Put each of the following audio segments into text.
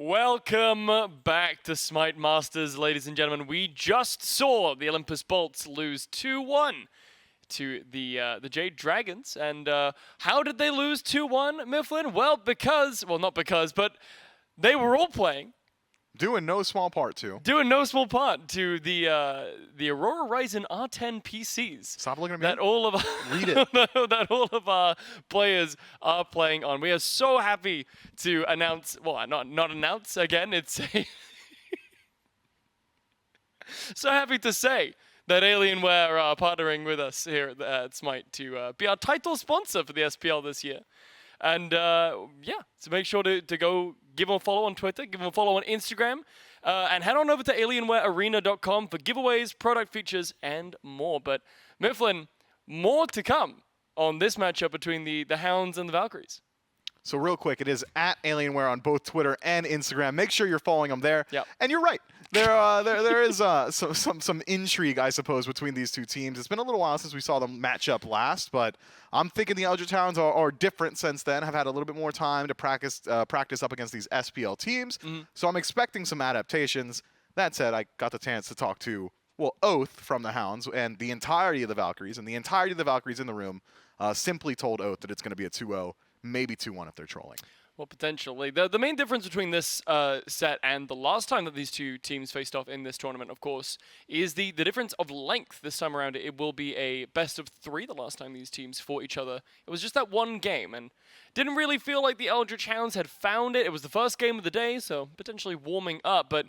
Welcome back to Smite Masters, ladies and gentlemen. We just saw the Olympus Bolts lose 2-1 to the Jade Dragons. And how did they lose 2-1, Mifflin? Well, not because, but they were all playing. Doing no small part to. Doing no small part to the Aurora Ryzen R10 PCs. Stop looking at me. That all of Read it. that all of our players are playing on. We are so happy to announce. Well, not announce again. It's so happy to say that Alienware are partnering with us here at Smite to be our title sponsor for the SPL this year. And yeah, so make sure to go give them a follow on Twitter, give them a follow on Instagram, and head on over to alienwarearena.com for giveaways, product features, and more. But Mifflin, more to come on this matchup between the Hounds and the Valkyries. So real quick, it is at Alienware on both Twitter and Instagram. Make sure you're following them there. Yep. And you're right. There is some intrigue, I suppose, between these two teams. It's been a little while since we saw them match up last, but I'm thinking the Eldritch Hounds are different since then. Have had a little bit more time to practice up against these SPL teams. So I'm expecting some adaptations. That said, I got the chance to talk to Oath from the Hounds and the entirety of the Valkyries, and the entirety of the Valkyries in the room simply told Oath that it's going to be a 2-0. Maybe 2-1 if they're trolling. Well, potentially. The main difference between this set and the last time that these two teams faced off in this tournament, of course, is the difference of length this time around. It will be a best of 3 the last time these teams fought each other. It was just that one game, and didn't really feel like the Eldritch Hounds had found it. It was the first game of the day, so potentially warming up. But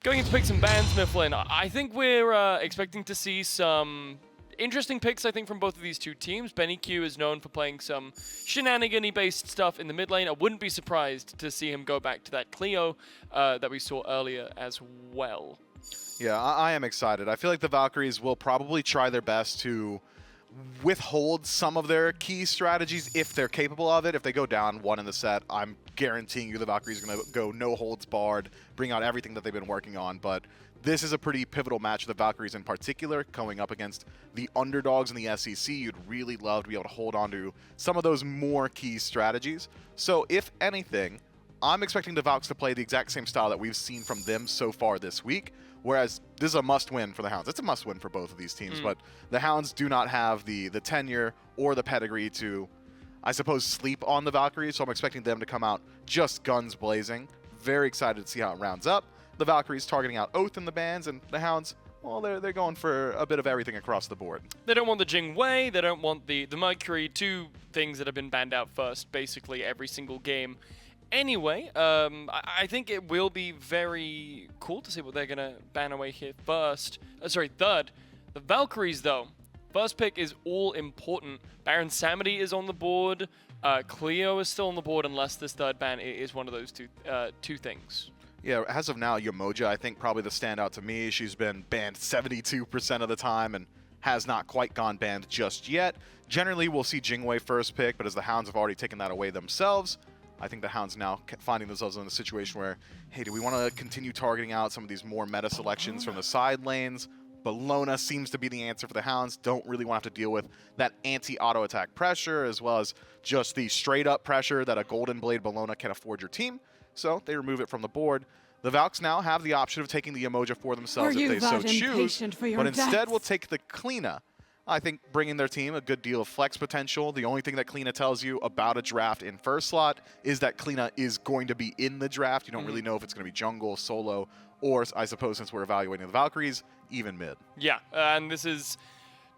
going into picks and bans, Mifflin, I think we're expecting to see some interesting picks, I think, from both of these two teams. Benny Q is known for playing some shenanigan-y based stuff in the mid lane. I wouldn't be surprised to see him go back to that Cleo that we saw earlier as well. Yeah, I am excited. I feel like the Valkyries will probably try their best to withhold some of their key strategies if they're capable of it. If they go down 1 in the set, I'm guaranteeing you the Valkyries are going to go no holds barred, bring out everything that they've been working on. But this is a pretty pivotal match for the Valkyries in particular, going up against the underdogs in the SEC. You'd really love to be able to hold on to some of those more key strategies. So if anything, I'm expecting the Valks to play the exact same style that we've seen from them so far this week, whereas this is a must-win for the Hounds. It's a must-win for both of these teams, but the Hounds do not have the tenure or the pedigree to, I suppose, sleep on the Valkyries, so I'm expecting them to come out just guns blazing. Very excited to see how it rounds up. The Valkyries targeting out Oath in the bans, and the Hounds, well, they're going for a bit of everything across the board. They don't want the Jing Wei, they don't want the Mercury, two things that have been banned out first basically every single game. Anyway, I think it will be very cool to see what they're going to ban away here third. The Valkyries, though, first pick is all important. Baron Samedi is on the board. Cleo is still on the board unless this third ban is one of those two things. Yeah, as of now, Yamoja, I think probably the standout to me. She's been banned 72% of the time and has not quite gone banned just yet. Generally, we'll see Jingwei first pick, but as the Hounds have already taken that away themselves, I think the Hounds now finding themselves in a situation where, hey, do we want to continue targeting out some of these more meta selections from the side lanes? Bellona seems to be the answer for the Hounds. Don't really want to have to deal with that anti-auto attack pressure, as well as just the straight-up pressure that a Golden Blade Bellona can afford your team. So they remove it from the board. The Valks now have the option of taking the Emoja for themselves if they so choose, but instead will take the Kleena. I think bringing their team a good deal of flex potential. The only thing that Kleena tells you about a draft in first slot is that Kleena is going to be in the draft. You don't really know if it's going to be jungle, solo, or I suppose since we're evaluating the Valkyries, even mid. Yeah, and this is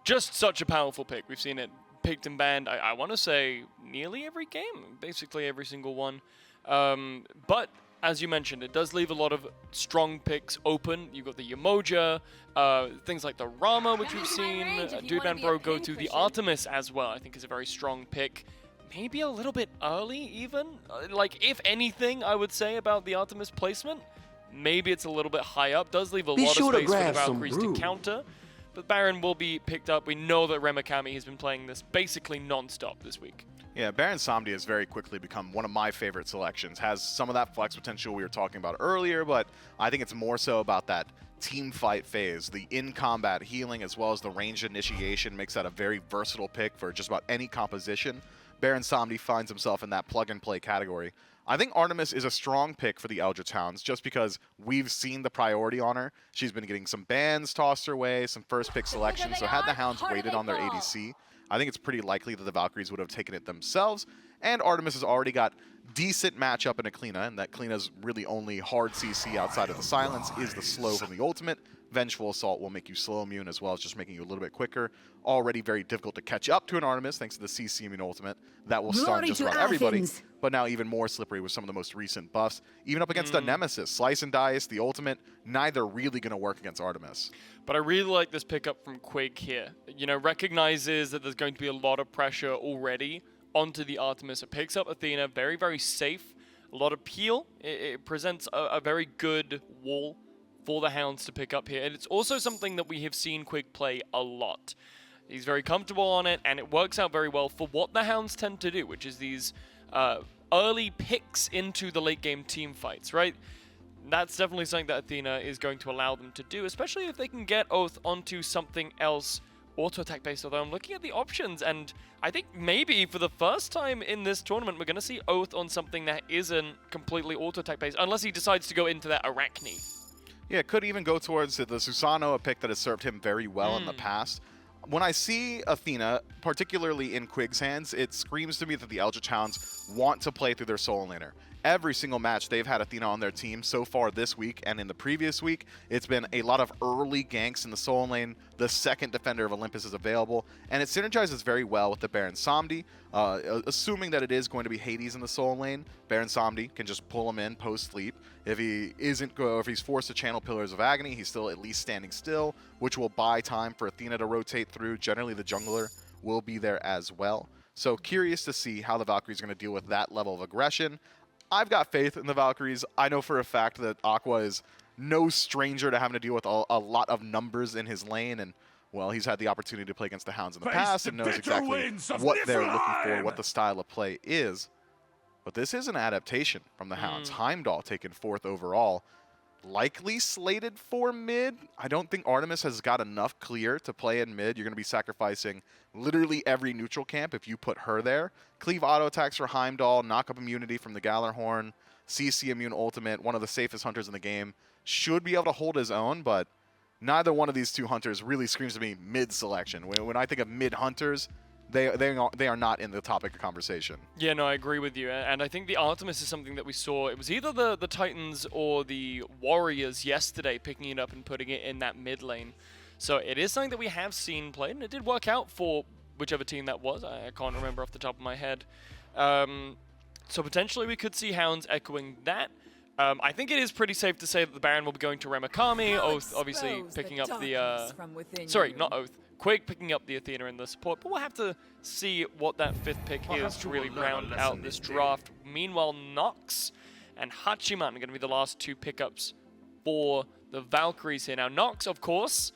just such a powerful pick. We've seen it picked and banned, I want to say, nearly every game, basically every single one. But as you mentioned, it does leave a lot of strong picks open. You've got the Yamoja, things like the Rama, which we've seen Dude Man Bro go to. The Artemis as well, I think, is a very strong pick. Maybe a little bit early, even. Like, if anything, I would say about the Artemis placement, maybe it's a little bit high up. Does leave a lot of space for the Valkyries to counter. But Baron will be picked up. We know that Remakami has been playing this basically non-stop this week. Yeah, Baron Samedi has very quickly become one of my favorite selections. Has some of that flex potential we were talking about earlier, but I think it's more so about that team fight phase. The in-combat healing as well as the ranged initiation makes that a very versatile pick for just about any composition. Baron Samedi finds himself in that plug-and-play category. I think Artemis is a strong pick for the Eldritch Hounds just because we've seen the priority on her. She's been getting some bans tossed her way, some first-pick selections, so had the Hounds waited on their ADC, I think it's pretty likely that the Valkyries would have taken it themselves, and Artemis has already got decent matchup in Aklina, and that Aklina's really only hard CC outside of the silence is the slow from the ultimate. Vengeful Assault will make you slow immune as well as just making you a little bit quicker. Already very difficult to catch up to an Artemis thanks to the CC immune ultimate. That will stun just about everybody, but now even more slippery with some of the most recent buffs. Even up against a Nemesis, Slice and Dice, the ultimate, neither really going to work against Artemis. But I really like this pickup from Quig here. You know, recognizes that there's going to be a lot of pressure already onto the Artemis. It picks up Athena, very, very safe. A lot of peel. It presents a very good wall for the Hounds to pick up here. And it's also something that we have seen Quig play a lot. He's very comfortable on it, and it works out very well for what the Hounds tend to do, which is these early picks into the late game team fights, right? That's definitely something that Athena is going to allow them to do, especially if they can get Oath onto something else auto-attack based. Although I'm looking at the options, and I think maybe for the first time in this tournament, we're going to see Oath on something that isn't completely auto-attack based, unless he decides to go into that Arachne. Yeah, it could even go towards the Susano, a pick that has served him very well in the past. When I see Athena, particularly in Quig's hands, it screams to me that the Eldritch Hounds want to play through their solo laner. Every single match they've had Athena on their team so far this week and in the previous week, it's been a lot of early ganks in the solo lane. The second defender of Olympus is available, and it synergizes very well with the Baron Samedi. Assuming that it is going to be Hades in the solo lane, Baron Samedi can just pull him in post-sleep. If he isn't, if he's forced to channel Pillars of Agony, he's still at least standing still, which will buy time for Athena to rotate through. Generally, the jungler will be there as well. So curious to see how the Valkyries are going to deal with that level of aggression. I've got faith in the Valkyries. I know for a fact that Aqua is no stranger to having to deal with a lot of numbers in his lane, and well, he's had the opportunity to play against the Hounds in the past and knows exactly what they're looking for, what the style of play is. But this is an adaptation from the Hounds. Heimdall taken 4th overall. Likely slated for mid. I don't think Artemis has got enough clear to play in mid. You're going to be sacrificing literally every neutral camp if you put her there. Cleave auto attacks for Heimdall, knock up immunity from the Gallarhorn, CC immune ultimate, one of the safest hunters in the game. Should be able to hold his own, but neither one of these two hunters really screams to me mid selection. When I think of mid hunters, they are not in the topic of conversation. Yeah, no, I agree with you. And I think the Artemis is something that we saw. It was either the Titans or the Warriors yesterday picking it up and putting it in that mid lane. So it is something that we have seen played, and it did work out for whichever team that was. I can't remember off the top of my head. So potentially we could see Hounds echoing that. I think it is pretty safe to say that the Baron will be going to Ramakami. Oath obviously picking up the... sorry, not Oath. Quig picking up the Athena in the support, but we'll have to see what that 5th pick is to really round out this draft. Meanwhile, Nox and Hachiman are going to be the last 2 pickups for the Valkyries here. Now, Nox, of course,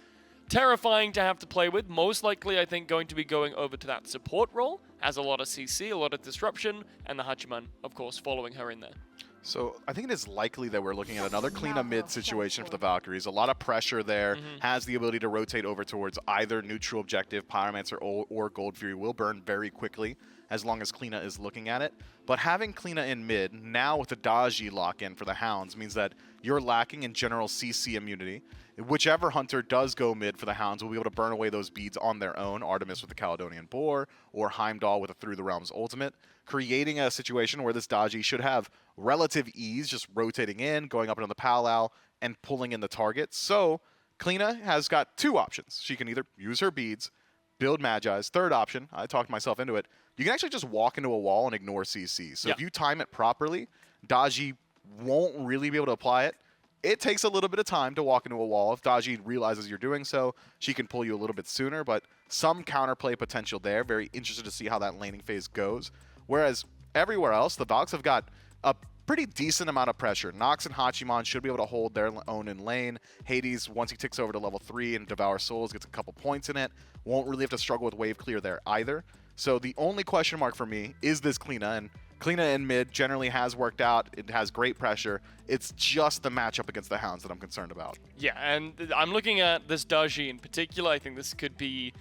terrifying to have to play with. Most likely, I think, going to be going over to that support role. Has a lot of CC, a lot of disruption, and the Hachiman, of course, following her in there. So I think it is likely that we're looking at another clean up mid situation for the Valkyries. A lot of pressure there. Has the ability to rotate over towards either neutral objective. Pyromancer or Gold Fury will burn very quickly as long as Kleena is looking at it. But having Kleena in mid, now with the Daji lock-in for the Hounds, means that you're lacking in general CC immunity. Whichever hunter does go mid for the Hounds will be able to burn away those beads on their own, Artemis with the Caledonian Boar, or Heimdall with a Through the Realms ultimate, creating a situation where this Daji should have relative ease, just rotating in, going up into the Powwow, and pulling in the target. So Kleena has got 2 options. She can either use her beads, build Magi's. 3rd option, I talked myself into it, you can actually just walk into a wall and ignore CC. So if you time it properly, Daji won't really be able to apply it. It takes a little bit of time to walk into a wall. If Daji realizes you're doing so, she can pull you a little bit sooner, but some counterplay potential there. Very interested to see how that laning phase goes. Whereas everywhere else, the Valks have got a pretty decent amount of pressure. Nox and Hachiman should be able to hold their own in lane. Hades, once he ticks over to level 3 and Devour Souls, gets a couple points in it. Won't really have to struggle with wave clear there either. So the only question mark for me is this Kleena, and Kleena in mid generally has worked out. It has great pressure. It's just the matchup against the Hounds that I'm concerned about. Yeah, and I'm looking at this Daji in particular. I think this could be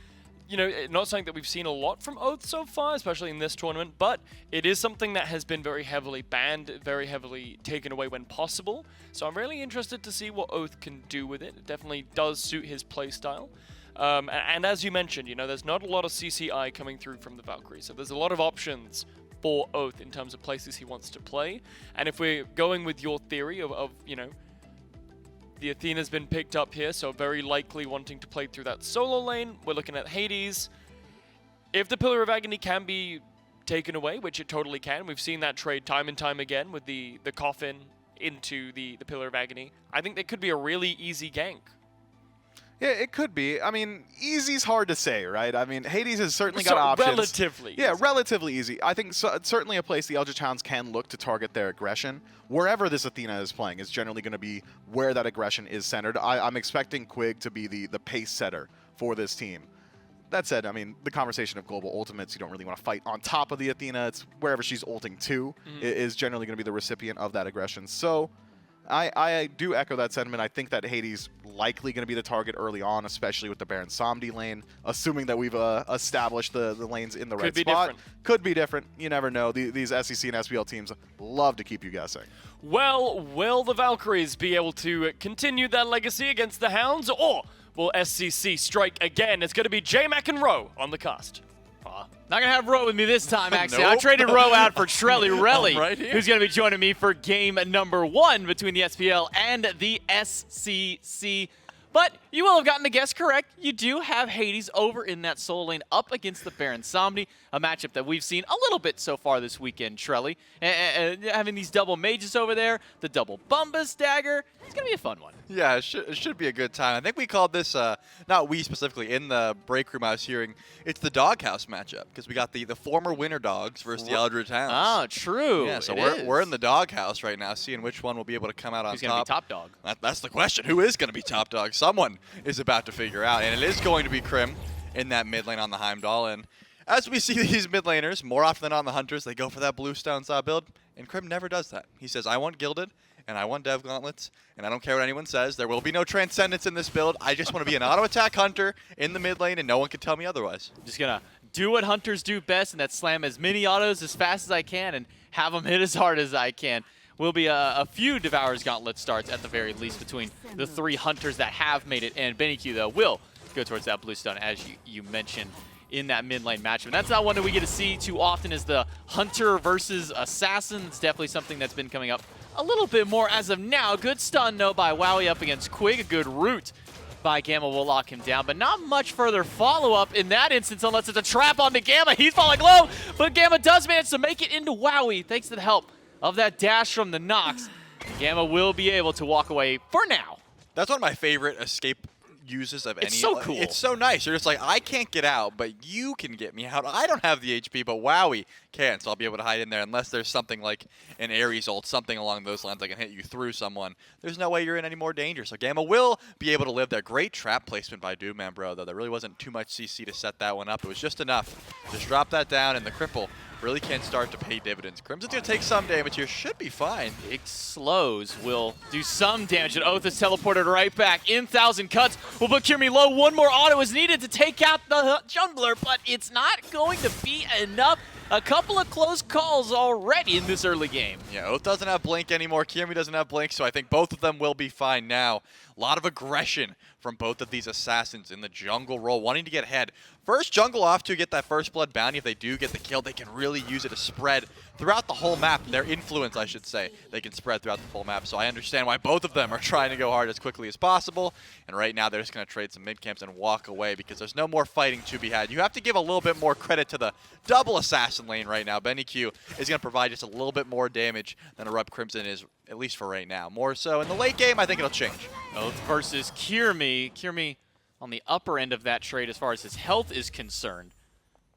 you know, not something that we've seen a lot from Oath so far, especially in this tournament, but it is something that has been very heavily banned, very heavily taken away when possible. So I'm really interested to see what Oath can do with it. It definitely does suit his playstyle. And as you mentioned, you know, there's not a lot of CCI coming through from the Valkyries, so there's a lot of options for Oath in terms of places he wants to play. And if we're going with your theory of you know, the Athena's been picked up here, so very likely wanting to play through that solo lane. We're looking at Hades. If the Pillar of Agony can be taken away, which it totally can, we've seen that trade time and time again with the coffin into the Pillar of Agony. I think that could be a really easy gank. Yeah, it could be. I mean, easy's hard to say, right? I mean, Hades has certainly got options. Relatively easy. Yeah, relatively easy. I think certainly a place the Eldritch Hounds can look to target their aggression. Wherever this Athena is playing is generally going to be where that aggression is centered. I'm expecting Quig to be the pace setter for this team. That said, I mean, the conversation of global ultimates, you don't really want to fight on top of the Athena. It's wherever she's ulting to is generally going to be the recipient of that aggression. So I do echo that sentiment. I think that Hades likely going to be the target early on, especially with the Baron Samdi lane, assuming that we've established the lanes in the right spot. Different. Could be different. You never know. These SEC and SPL teams love to keep you guessing. Well, will the Valkyries be able to continue that legacy against the Hounds, or will SCC strike again? It's going to be J-Mac and Ro on the cast. Not going to have Ro with me this time, actually. Nope. I traded Ro out for Trelly Relly, right here. who's going to be joining me for game number 1 between the SPL and the SCC. But you will have gotten the guess correct. You do have Hades over in that solo lane up against the Baron Samdi, a matchup that we've seen a little bit so far this weekend, Trelly. Having these double mages over there, the double Bumbus dagger, it's going to be a fun one. Yeah, it should be a good time. I think we called this, not we specifically, in the break room I was hearing, it's the doghouse matchup, because we got the former winner dogs versus the Eldritch Hounds. Oh, true. Yeah, so we're in the doghouse right now, seeing which one will be able to come out on Who's top. going to be top dog? That's the question. Who is going to be top dog? Someone is about to figure out, and it is going to be Krim in that mid lane on the Heimdall. And as we see these mid laners, more often than not on the Hunters, they go for that blue stone style build, and Krim never does that. He says, I want Gilded, and I want Dev Gauntlets, and I don't care what anyone says. There will be no Transcendence in this build. I just want to be an auto-attack Hunter in the mid lane, and no one can tell me otherwise. Just going to do what Hunters do best, and that's slam as many autos as fast as I can and have them hit as hard as I can. Will be a few Devourer's Gauntlet starts at the very least between the 3 Hunters that have made it, and Benny Q, though, will go towards that blue stone, as you mentioned, in that mid lane matchup. And that's not one that we get to see too often, is the Hunter versus Assassin. It's definitely something that's been coming up a little bit more as of now. Good stun, though, by Wowie up against Quig. A good root by Gamma will lock him down, but not much further follow-up in that instance unless it's a trap onto Gamma. He's falling low, but Gamma does manage to make it into Wowie thanks to the help of that dash from the Nox. Gamma will be able to walk away for now. That's one of my favorite escape uses of any. It's so cool. It's so nice. You're just like, I can't get out, but you can get me out. I don't have the HP, but Wowie can, so I'll be able to hide in there unless there's something like an Ares ult, something along those lines that can hit you through someone. There's no way you're in any more danger, so Gamma will be able to live there. Great trap placement by Doomman, bro, though. There really wasn't too much CC to set that one up. It was just enough. Just drop that down, and the cripple really can start to pay dividends. Crimson's going to take some damage here. Should be fine. Big slows will do some damage, and Oath is teleported right back in 1,000 cuts. Will put Kirmi low. One more auto is needed to take out the jungler, but it's not going to be enough. A couple of close calls already in this early game. Yeah, Oath doesn't have Blink anymore. Kirmi doesn't have Blink, so I think both of them will be fine now. A lot of aggression from both of these assassins in the jungle role, wanting to get ahead. First jungle off to get that first blood bounty. If they do get the kill, they can really use it to spread throughout the whole map. Their influence, I should say, they can spread throughout the full map. So I understand why both of them are trying to go hard as quickly as possible. And right now, they're just going to trade some mid camps and walk away because there's no more fighting to be had. You have to give a little bit more credit to the double assassin lane right now. Benny Q is going to provide just a little bit more damage than Erupt Crimson is, at least for right now. More so in the late game, I think it'll change. Oath versus Kirmi. Kirmi on the upper end of that trade as far as his health is concerned.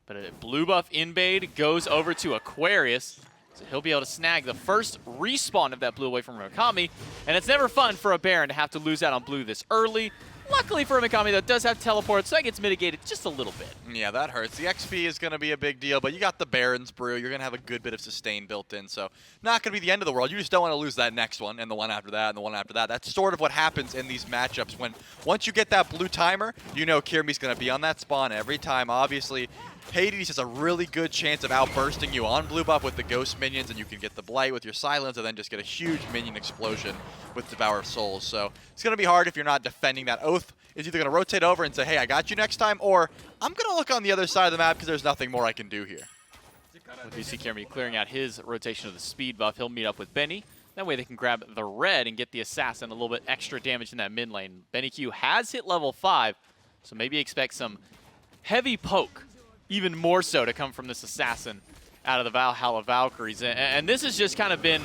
But a blue buff invade goes over to Aquarius. So he'll be able to snag the first respawn of that blue away from Rakami. And it's never fun for a Baron to have to lose out on blue this early. Luckily for Mikami, though, it does have teleport, so that gets mitigated just a little bit. Yeah, that hurts. The XP is going to be a big deal, but you got the Baron's Brew. You're going to have a good bit of sustain built in, so not going to be the end of the world. You just don't want to lose that next one, and the one after that, and the one after that. That's sort of what happens in these matchups. When once you get that blue timer, you know Kirmi's going to be on that spawn every time. Obviously, Hades has a really good chance of outbursting you on blue buff with the ghost minions, and you can get the blight with your silence, and then just get a huge minion explosion with Devour of Souls. So it's going to be hard if you're not defending that. Oath is either going to rotate over and say, hey, I got you next time, or I'm going to look on the other side of the map because there's nothing more I can do here. With VC Kirmi clearing out his rotation of the speed buff, he'll meet up with Benny. That way they can grab the red and get the assassin a little bit extra damage in that mid lane. Benny Q has hit level 5, so maybe expect some heavy poke, even more so, to come from this assassin out of the Valhalla Valkyries. And this has just kind of been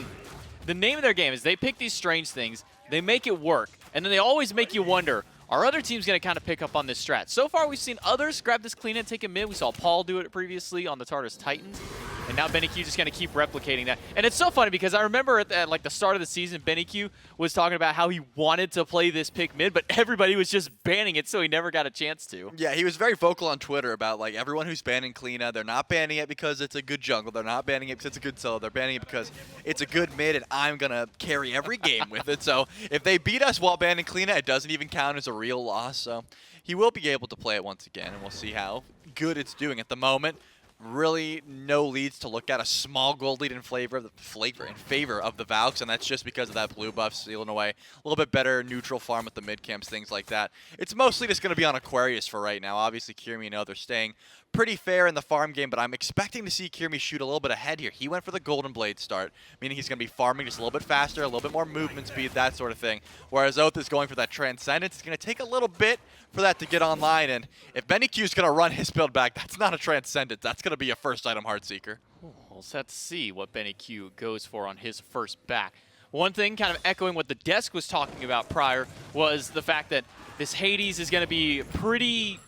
the name of their game. Is they pick these strange things, they make it work, and then they always make you wonder, are other teams going to kind of pick up on this strat? So far, we've seen others grab this clean and take a mid. We saw Paul do it previously on the Tartarus Titans. And now Benny Q just going to keep replicating that. And it's so funny because I remember at like the start of the season, Benny Q was talking about how he wanted to play this pick mid, but everybody was just banning it, so he never got a chance to. Yeah, he was very vocal on Twitter about like everyone who's banning Kleena, they're not banning it because it's a good jungle, they're not banning it because it's a good solo, they're banning it because it's a good mid and I'm going to carry every game with it. So if they beat us while banning Kleena, it doesn't even count as a real loss. So he will be able to play it once again, and we'll see how good it's doing at the moment. Really no leads to look at. A small gold lead in favor of the Valks, and that's just because of that blue buff sealing away. A little bit better neutral farm with the mid camps, things like that. It's mostly just going to be on Aquarius for right now. Obviously, Kirmi and they're staying pretty fair in the farm game, but I'm expecting to see Kirmi shoot a little bit ahead here. He went for the Golden Blade start, meaning he's going to be farming just a little bit faster, a little bit more movement speed, that sort of thing. Whereas Oath is going for that Transcendence. It's going to take a little bit for that to get online, and if Benny Q is going to run his build back, that's not a Transcendence. That's going to be a first item Heartseeker. We'll just have to see what Benny Q goes for on his first back. One thing, kind of echoing what the desk was talking about prior, was the fact that this Hades is going to be pretty...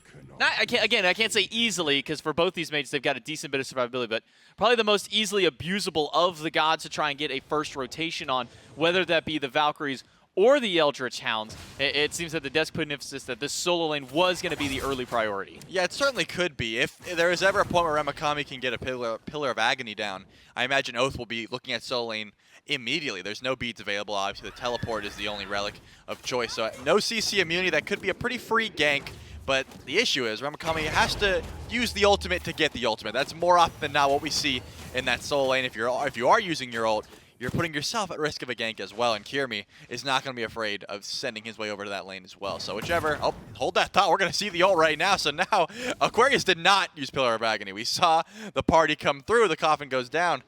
I can't say easily, because for both these mages, they've got a decent bit of survivability, but probably the most easily abusable of the gods to try and get a first rotation on, whether that be the Valkyries or the Eldritch Hounds. It seems that the desk put an emphasis that this solo lane was going to be the early priority. Yeah, it certainly could be. If there is ever a point where Ramakami can get a Pillar of Agony down, I imagine Oath will be looking at solo lane immediately. There's no beads available. Obviously, the teleport is the only relic of choice. So no CC immunity. That could be a pretty free gank. But the issue is Ramakami has to use the ultimate to get the ultimate. That's more often than not what we see in that solo lane. If you are using your ult, you're putting yourself at risk of a gank as well. And Kirmi is not going to be afraid of sending his way over to that lane as well. So whichever... Oh, hold that thought. We're going to see the ult right now. So now Aquarius did not use Pillar of Agony. We saw the party come through. The coffin goes down.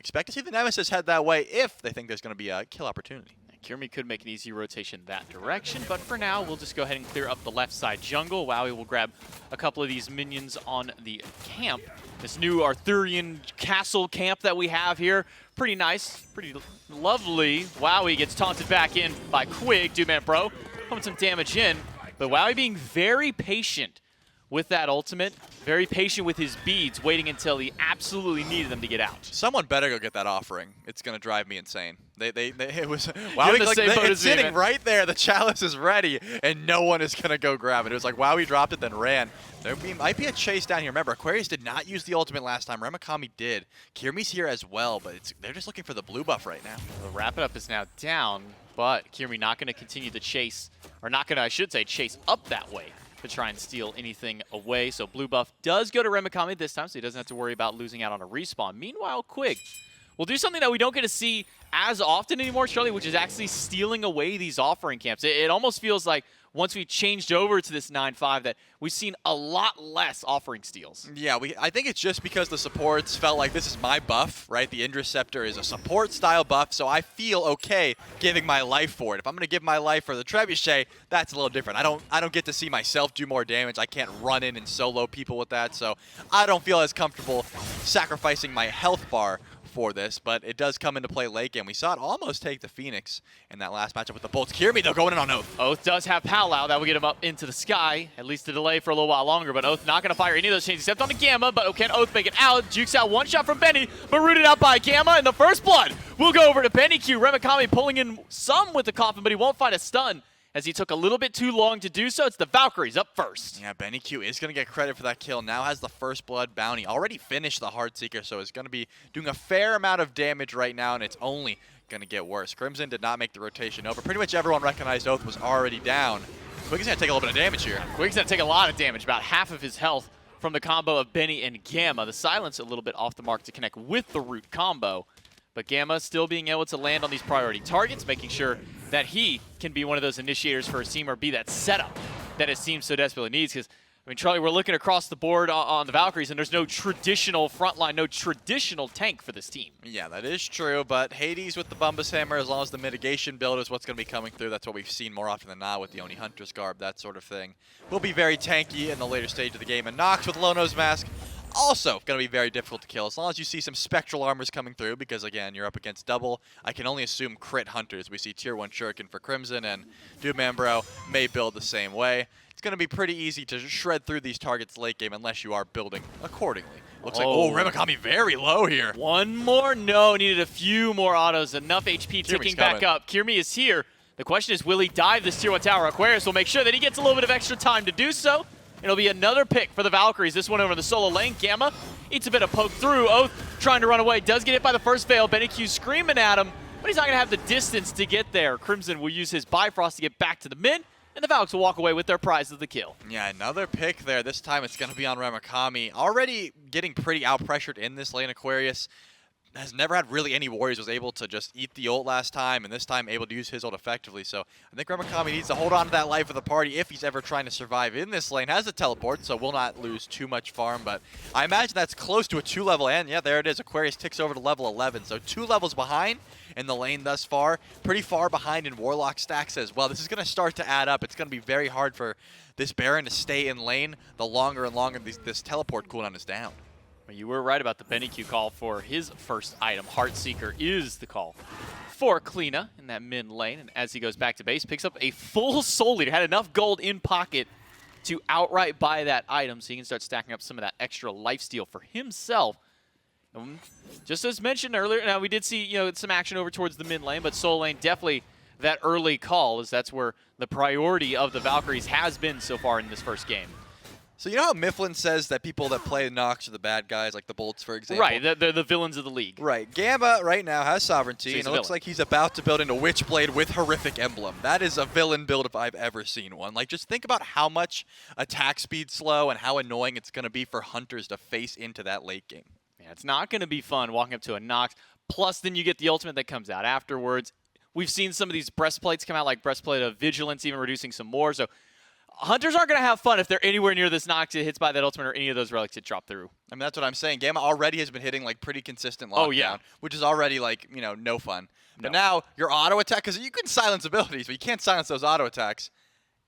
Expect to see the Nemesis head that way if they think there's going to be a kill opportunity. Kirmi could make an easy rotation that direction, but for now, we'll just go ahead and clear up the left side jungle. Wowie will grab a couple of these minions on the camp. This new Arthurian castle camp that we have here. Pretty nice, pretty lovely. Wowie gets taunted back in by Quig, Duman Bro, putting some damage in. But Wowie being very patient with that ultimate, very patient with his beads, waiting until he absolutely needed them to get out. Someone better go get that offering. It's going to drive me insane. It was Wowie, like, it's sitting right there. The chalice is ready, and no one is going to go grab it. It was like Wowie dropped it, then ran. There might be a chase down here. Remember, Aquarius did not use the ultimate last time. Ramakami did. Kirmi's here as well, but they're just looking for the blue buff right now. The wrap it up is now down, but Kirmi not going to continue the chase, or not going to, I should say, chase up that way to try and steal anything away. So blue buff does go to Ramakami this time, so he doesn't have to worry about losing out on a respawn. Meanwhile, Quig will do something that we don't get to see as often anymore, Charlie, which is actually stealing away these offering camps. It almost feels like once we changed over to this 9-5 that we've seen a lot less offering steals. Yeah, I think it's just because the supports felt like this is my buff, right? The Indra Scepter is a support style buff, so I feel okay giving my life for it. If I'm going to give my life for the Trebuchet, that's a little different. I don't get to see myself do more damage. I can't run in and solo people with that, so I don't feel as comfortable sacrificing my health bar for this, but it does come into play late game. We saw it almost take the Phoenix in that last matchup with the Bolts. Kirmi, though, going in on Oath. Oath does have Palau. That will get him up into the sky, at least to delay for a little while longer, but Oath not going to fire any of those chains except on the Gamma, but can Oath make it out? Jukes out one shot from Benny, but rooted out by Gamma, and the first blood will go over to Benny Q. Ramakami pulling in some with the coffin, but he won't find a stun. as he took a little bit too long to do so. It's the Valkyries up first. Yeah, Benny Q is going to get credit for that kill. Now has the first blood bounty. Already finished the Heartseeker, so is going to be doing a fair amount of damage right now, and it's only going to get worse. Crimson did not make the rotation over. Pretty much everyone recognized Oath was already down. Quick is going to take a little bit of damage here. Quick's going to take a lot of damage, about half of his health from the combo of Benny and Gamma. The silence a little bit off the mark to connect with the root combo. But Gamma still being able to land on these priority targets, making sure that he can be one of those initiators for his team or be that setup that his team so desperately needs. Because, I mean, Charlie, we're looking across the board on the Valkyries, and there's no traditional frontline, no traditional tank for this team. Yeah, that is true, but Hades with the Bumbus Hammer, as long as the mitigation build is what's going to be coming through, that's what we've seen more often than not with the Oni Hunter's Garb, that sort of thing. Will be very tanky in the later stage of the game, and Nox with Lono's Mask, also going to be very difficult to kill, as long as you see some Spectral Armors coming through, because again, you're up against double, I can only assume crit Hunters. We see Tier 1 Shuriken for Crimson, and Doom Ambro may build the same way. It's going to be pretty easy to shred through these targets late game unless you are building accordingly. Looks like, oh, Remikami very low here. One more, no, needed a few more autos, enough HP ticking back up. Kirmi is here. The question is, will he dive this Tier 1 tower? Aquarius will make sure that he gets a little bit of extra time to do so. It'll be another pick for the Valkyries. This one over the solo lane. Gamma eats a bit of poke through. Oath trying to run away. Does get hit by the first veil. Benny Q screaming at him, but he's not going to have the distance to get there. Crimson will use his Bifrost to get back to the mid, and the Valks will walk away with their prize of the kill. Yeah, another pick there. This time it's going to be on Remikami. Already getting pretty out-pressured in this lane. Aquarius has never had really any warriors, was able to just eat the ult last time, and this time able to use his ult effectively. So I think Remikami needs to hold on to that life of the party if he's ever trying to survive in this lane. Has a teleport, so will not lose too much farm, but I imagine that's close to a 2-level end. Yeah, there it is. Aquarius ticks over to level 11, so 2 levels behind in the lane thus far. Pretty far behind in Warlock stacks as well. This is going to start to add up. It's going to be very hard for this Baron to stay in lane the longer and longer this teleport cooldown is down. You were right about the Benny Q call for his first item. Heartseeker is the call for Kleena in that mid lane. And as he goes back to base, picks up a full Soul Leader. Had enough gold in pocket to outright buy that item, so he can start stacking up some of that extra lifesteal for himself. Just as mentioned earlier, now we did see some action over towards the mid lane, but Soul Lane definitely that early call, as that's where the priority of the Valkyries has been so far in this first game. So you know how Mifflin says that people that play Nox are the bad guys, like the Bolts, for example? Right, they're the villains of the league. Right. Gamma right now has Sovereignty, So and it looks like he's about to build into Witchblade with Horrific Emblem. That is a villain build if I've ever seen one. Like, just think about how much attack speed slow and how annoying it's going to be for Hunters to face into that late game. Yeah, it's not going to be fun walking up to a Nox. Plus, then you get the ultimate that comes out afterwards. We've seen some of these breastplates come out, like Breastplate of Vigilance, even reducing some more. So Hunters aren't going to have fun if they're anywhere near this Nox that hits by that ultimate or any of those relics that drop through. I mean, that's what I'm saying. Gamma already has been hitting, like, pretty consistent lockdown, which is already, like, no fun. But now your auto attack, because you can silence abilities, but you can't silence those auto attacks.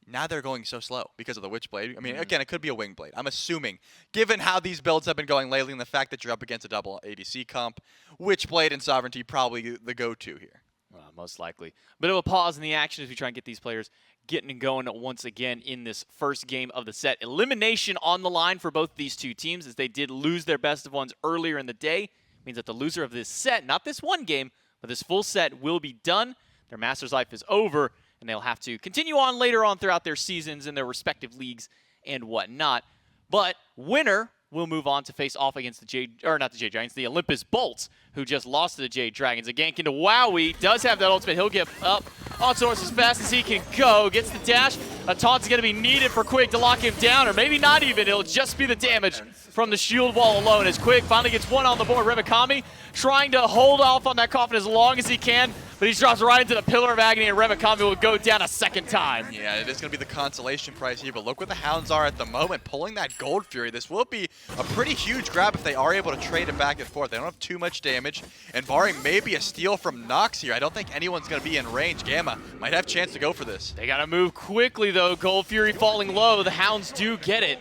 Now they're going so slow because of the Witchblade. I mean, again, it could be a Wingblade. I'm assuming, given how these builds have been going lately and the fact that you're up against a double ADC comp, Witchblade and Sovereignty probably the go-to here. Well, most likely. But it will pause in the action as we try and get these players getting and going once again in this first game of the set. Elimination on the line for both these two teams, as they did lose their best of ones earlier in the day. Means that the loser of this set, not this one game, but this full set will be done. Their Master's life is over, and they'll have to continue on later on throughout their seasons in their respective leagues and whatnot. But winner will move on to face off against the Giants, the Olympus Bolts, who just lost to the Jade Dragons. A gank into Wowie, does have that ultimate. He'll get up on Source as fast as he can go. Gets the dash. A taunt's going to be needed for Quig to lock him down, or maybe not even. It'll just be the damage from the shield wall alone, as Quig finally gets one on the board. Remikami trying to hold off on that coffin as long as he can, but he drops right into the Pillar of Agony, and Remikami will go down a second time. Yeah, it is going to be the consolation prize here, but look where the Hounds are at the moment, pulling that Gold Fury. This will be a pretty huge grab if they are able to trade it back and forth. They don't have too much damage, and barring maybe a steal from Nox here, I don't think anyone's going to be in range. Gamma might have a chance to go for this. They got to move quickly, though. Gold Fury falling low. The Hounds do get it,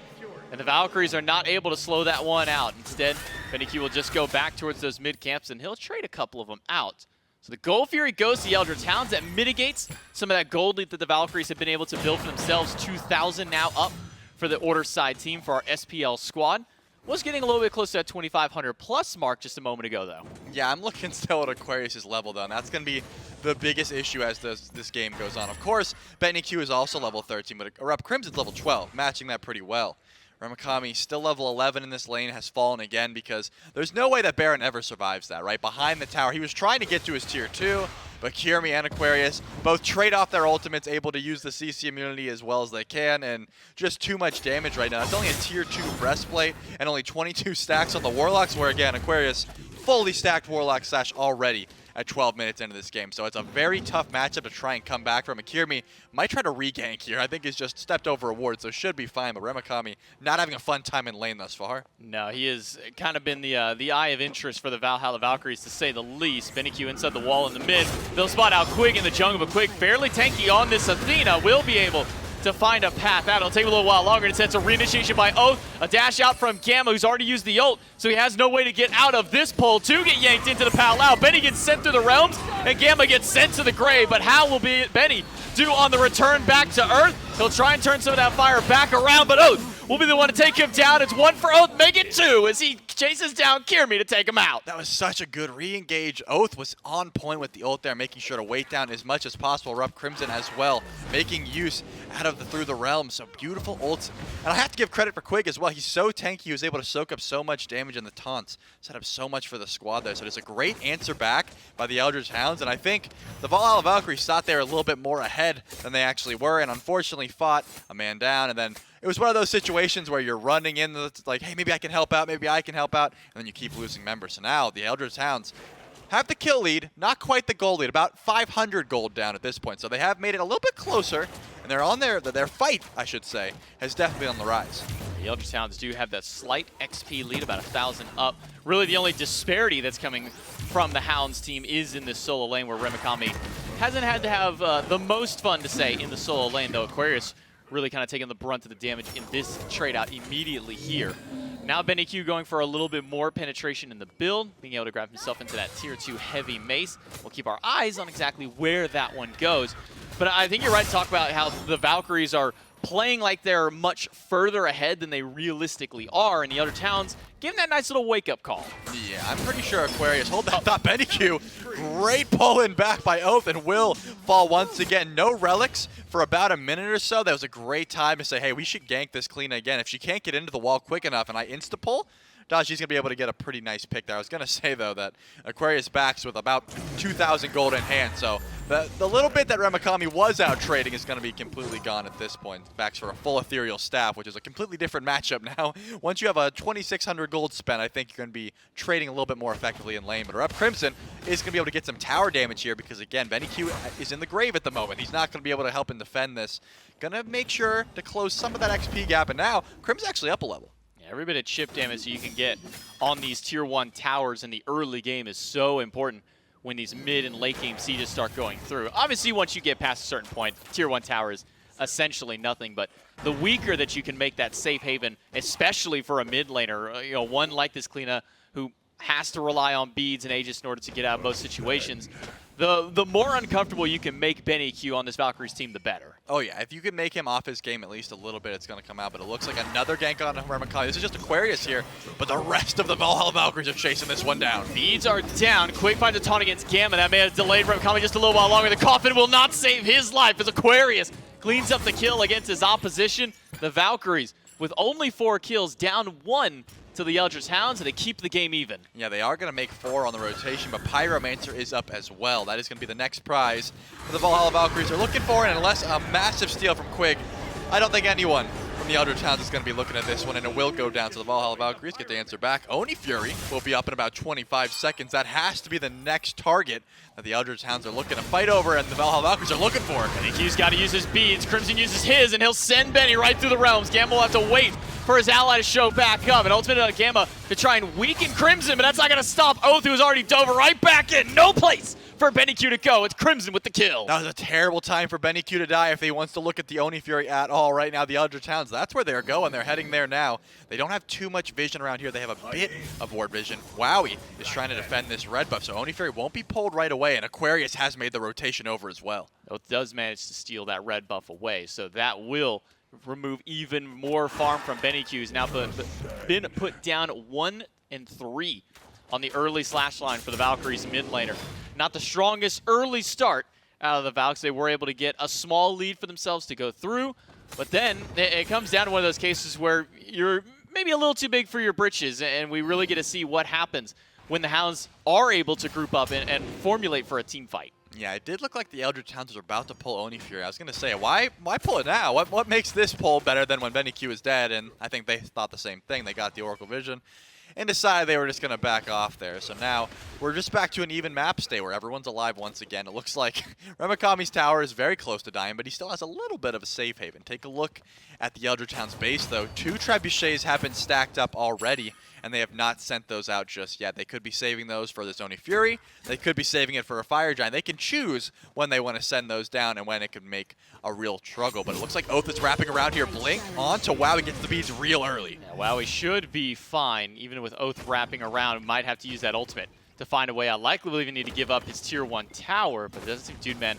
and the Valkyries are not able to slow that one out. Instead, Benny Q will just go back towards those mid camps, and he'll trade a couple of them out. So the Gold Fury goes to the Eldritch Hounds. That mitigates some of that gold lead that the Valkyries have been able to build for themselves. 2,000 now up for the Order side team for our SPL squad. Was getting a little bit close to that 2,500 plus mark just a moment ago, though. Yeah, I'm looking still at Aquarius' level, though, and that's going to be the biggest issue as this game goes on. Of course, Benny Q is also level 13, but Rep Crimson's level 12, matching that pretty well. Ramakami, still level 11 in this lane, has fallen again because there's no way that Baron ever survives that, right? Behind the tower, he was trying to get to his tier 2, but Kirmi and Aquarius both trade off their ultimates, able to use the CC immunity as well as they can, and just too much damage right now. It's only a tier 2 breastplate and only 22 stacks on the Warlocks, where again, Aquarius fully stacked Warlock Sash already at 12 minutes into this game. So it's a very tough matchup to try and come back from. Kirmi might try to re-gank here. I think he's just stepped over a ward, so should be fine. But Ramakami not having a fun time in lane thus far. No, he has kind of been the eye of interest for the Valhalla Valkyries, to say the least. Benny Q inside the wall in the mid. They'll spot out Quig in the jungle, but Quig fairly tanky on this Athena. Will be able to find a path out. It'll take a little while longer. It sets a reinitiation by Oath. A dash out from Gamma, who's already used the ult, so he has no way to get out of this pole to get yanked into the Pal Out. Benny gets sent through the realms, and Gamma gets sent to the grave. But how will Benny do on the return back to Earth? He'll try and turn some of that fire back around, but Oath will be the one to take him down. It's 1 for Oath, make it 2 as he chases down Kirmi to take him out. That was such a good re-engage. Oath was on point with the ult there, making sure to weight down as much as possible. Rep Crimson as well, making use out of through the realm. So beautiful ults. And I have to give credit for Quig as well. He's so tanky. He was able to soak up so much damage in the taunts. Set up so much for the squad there. So it's a great answer back by the Eldritch Hounds. And I think the Valhalla Valkyries thought they were a little bit more ahead than they actually were, and unfortunately fought a man down. And then it was one of those situations where you're running in, it's like, hey, maybe I can help out, maybe I can help out, and then you keep losing members. So now the Eldritch Hounds have the kill lead, not quite the gold lead, about 500 gold down at this point. So they have made it a little bit closer, and they're on their fight, I should say, has definitely been on the rise. The Eldritch Hounds do have that slight XP lead, about 1,000 up. Really the only disparity that's coming from the Hounds team is in this solo lane, where Ramakami hasn't had to have the most fun to say in the solo lane, though Aquarius really kind of taking the brunt of the damage in this trade out immediately here. Now Benny Q going for a little bit more penetration in the build, being able to grab himself into that tier 2 heavy mace. We'll keep our eyes on exactly where that one goes. But I think you're right to talk about how the Valkyries are playing like they're much further ahead than they realistically are, and the other towns giving that nice little wake-up call. Yeah, I'm pretty sure Aquarius, hold that thought, Benny Q, great pull in back by Oath, and will fall once again. No relics for about a minute or so. That was a great time to say, hey, we should gank this clean again. If she can't get into the wall quick enough and I insta-pull, Daji's going to be able to get a pretty nice pick there. I was going to say, though, that Aquarius backs with about 2,000 gold in hand, so the little bit that Ramakami was out trading is going to be completely gone at this point. Backs for a full ethereal staff, which is a completely different matchup now. Once you have a 2,600 gold spent, I think you're going to be trading a little bit more effectively in lane. But Rep Crimson is going to be able to get some tower damage here because, again, Benny Q is in the grave at the moment. He's not going to be able to help and defend this. Going to make sure to close some of that XP gap, and now Crim's actually up a level. Every bit of chip damage you can get on these tier 1 towers in the early game is so important when these mid and late game sieges start going through. Obviously, once you get past a certain point, tier 1 tower is essentially nothing, but the weaker that you can make that safe haven, especially for a mid laner, one like this Kleena who has to rely on beads and Aegis in order to get out of most situations, the more uncomfortable you can make Benny Q on this Valkyries team, the better. Oh yeah, if you can make him off his game at least a little bit, it's going to come out, but it looks like another gank on Ramakami. This is just Aquarius here, but the rest of the Valhalla Valkyries are chasing this one down. Beads are down. Quick finds a taunt against Gamma. That may have delayed Ramakami just a little while longer. The coffin will not save his life as Aquarius cleans up the kill against his opposition. The Valkyries, with only 4 kills, down 1 to the Eldritch Hounds, and they keep the game even. Yeah, they are going to make 4 on the rotation, but Pyromancer is up as well. That is going to be the next prize that the Valhalla Valkyries are looking for, and unless a massive steal from Quig, I don't think anyone from the Eldritch Hounds is going to be looking at this one, and it will go down to the Valhalla Valkyries. Get the answer back. Oni Fury will be up in about 25 seconds. That has to be the next target that the Eldritch Hounds are looking to fight over, and the Valhalla Valkyries are looking for. Benny Q's got to use his beads. Crimson uses his, and he'll send Benny right through the realms. Gamma will have to wait for his ally to show back up, and ultimately Gamma to try and weaken Crimson, but that's not going to stop Oath, who's already dove right back in. No place for Benny Q to go. It's Crimson with the kill. That was a terrible time for Benny Q to die if he wants to look at the Oni Fury at all right now. The Eldritch Hounds, that's where they're going. They're heading there now. They don't have too much vision around here. They have a bit of ward vision. Wowie is trying to defend this red buff, so Oni Fury won't be pulled right away, and Aquarius has made the rotation over as well. Oath does manage to steal that red buff away, so that will remove even more farm from BennyQ, who's now been put down 1 and 3 on the early slash line for the Valkyries mid laner. Not the strongest early start out of the Valks. They were able to get a small lead for themselves to go through, but then it comes down to one of those cases where you're maybe a little too big for your britches, and we really get to see what happens when the Hounds are able to group up and formulate for a team fight. Yeah, it did look like the Eldritch Hounds were about to pull Oni Fury. I was going to say, why pull it now? What makes this pull better than when BennyQ is dead? And I think they thought the same thing. They got the Oracle Vision and decided they were just going to back off there. So now we're just back to an even map state where everyone's alive once again. It looks like Remikami's tower is very close to dying, but he still has a little bit of a safe haven. Take a look at the Eldritch Hound's base, though. 2 trebuchets have been stacked up already, and they have not sent those out just yet. They could be saving those for this Oni Fury. They could be saving it for a Fire Giant. They can choose when they want to send those down and when it could make a real struggle. But it looks like Oath is wrapping around here. Blink onto WoW. He gets the beads real early. Yeah, WoW should be fine, even with Oath wrapping around. Might have to use that ultimate to find a way out. Likely will even need to give up his tier 1 tower, but it doesn't seem Dude Man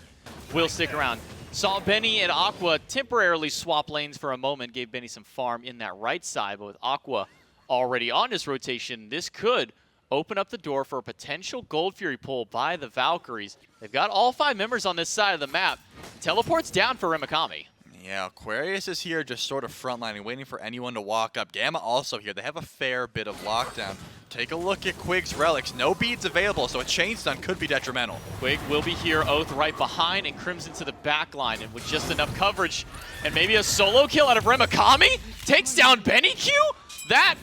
will stick around. Saw Benny and Aqua temporarily swap lanes for a moment, gave Benny some farm in that right side, but with Aqua already on his rotation, this could open up the door for a potential Gold Fury pull by the Valkyries. They've got all 5 members on this side of the map. Teleports down for Remikami. Yeah, Aquarius is here just sort of frontlining, waiting for anyone to walk up. Gamma also here. They have a fair bit of lockdown. Take a look at Quig's relics. No beads available, so a chain stun could be detrimental. Quig will be here, Oath right behind, and Crimson to the back line. And with just enough coverage and maybe a solo kill out of Remikami, takes down BennyQ? That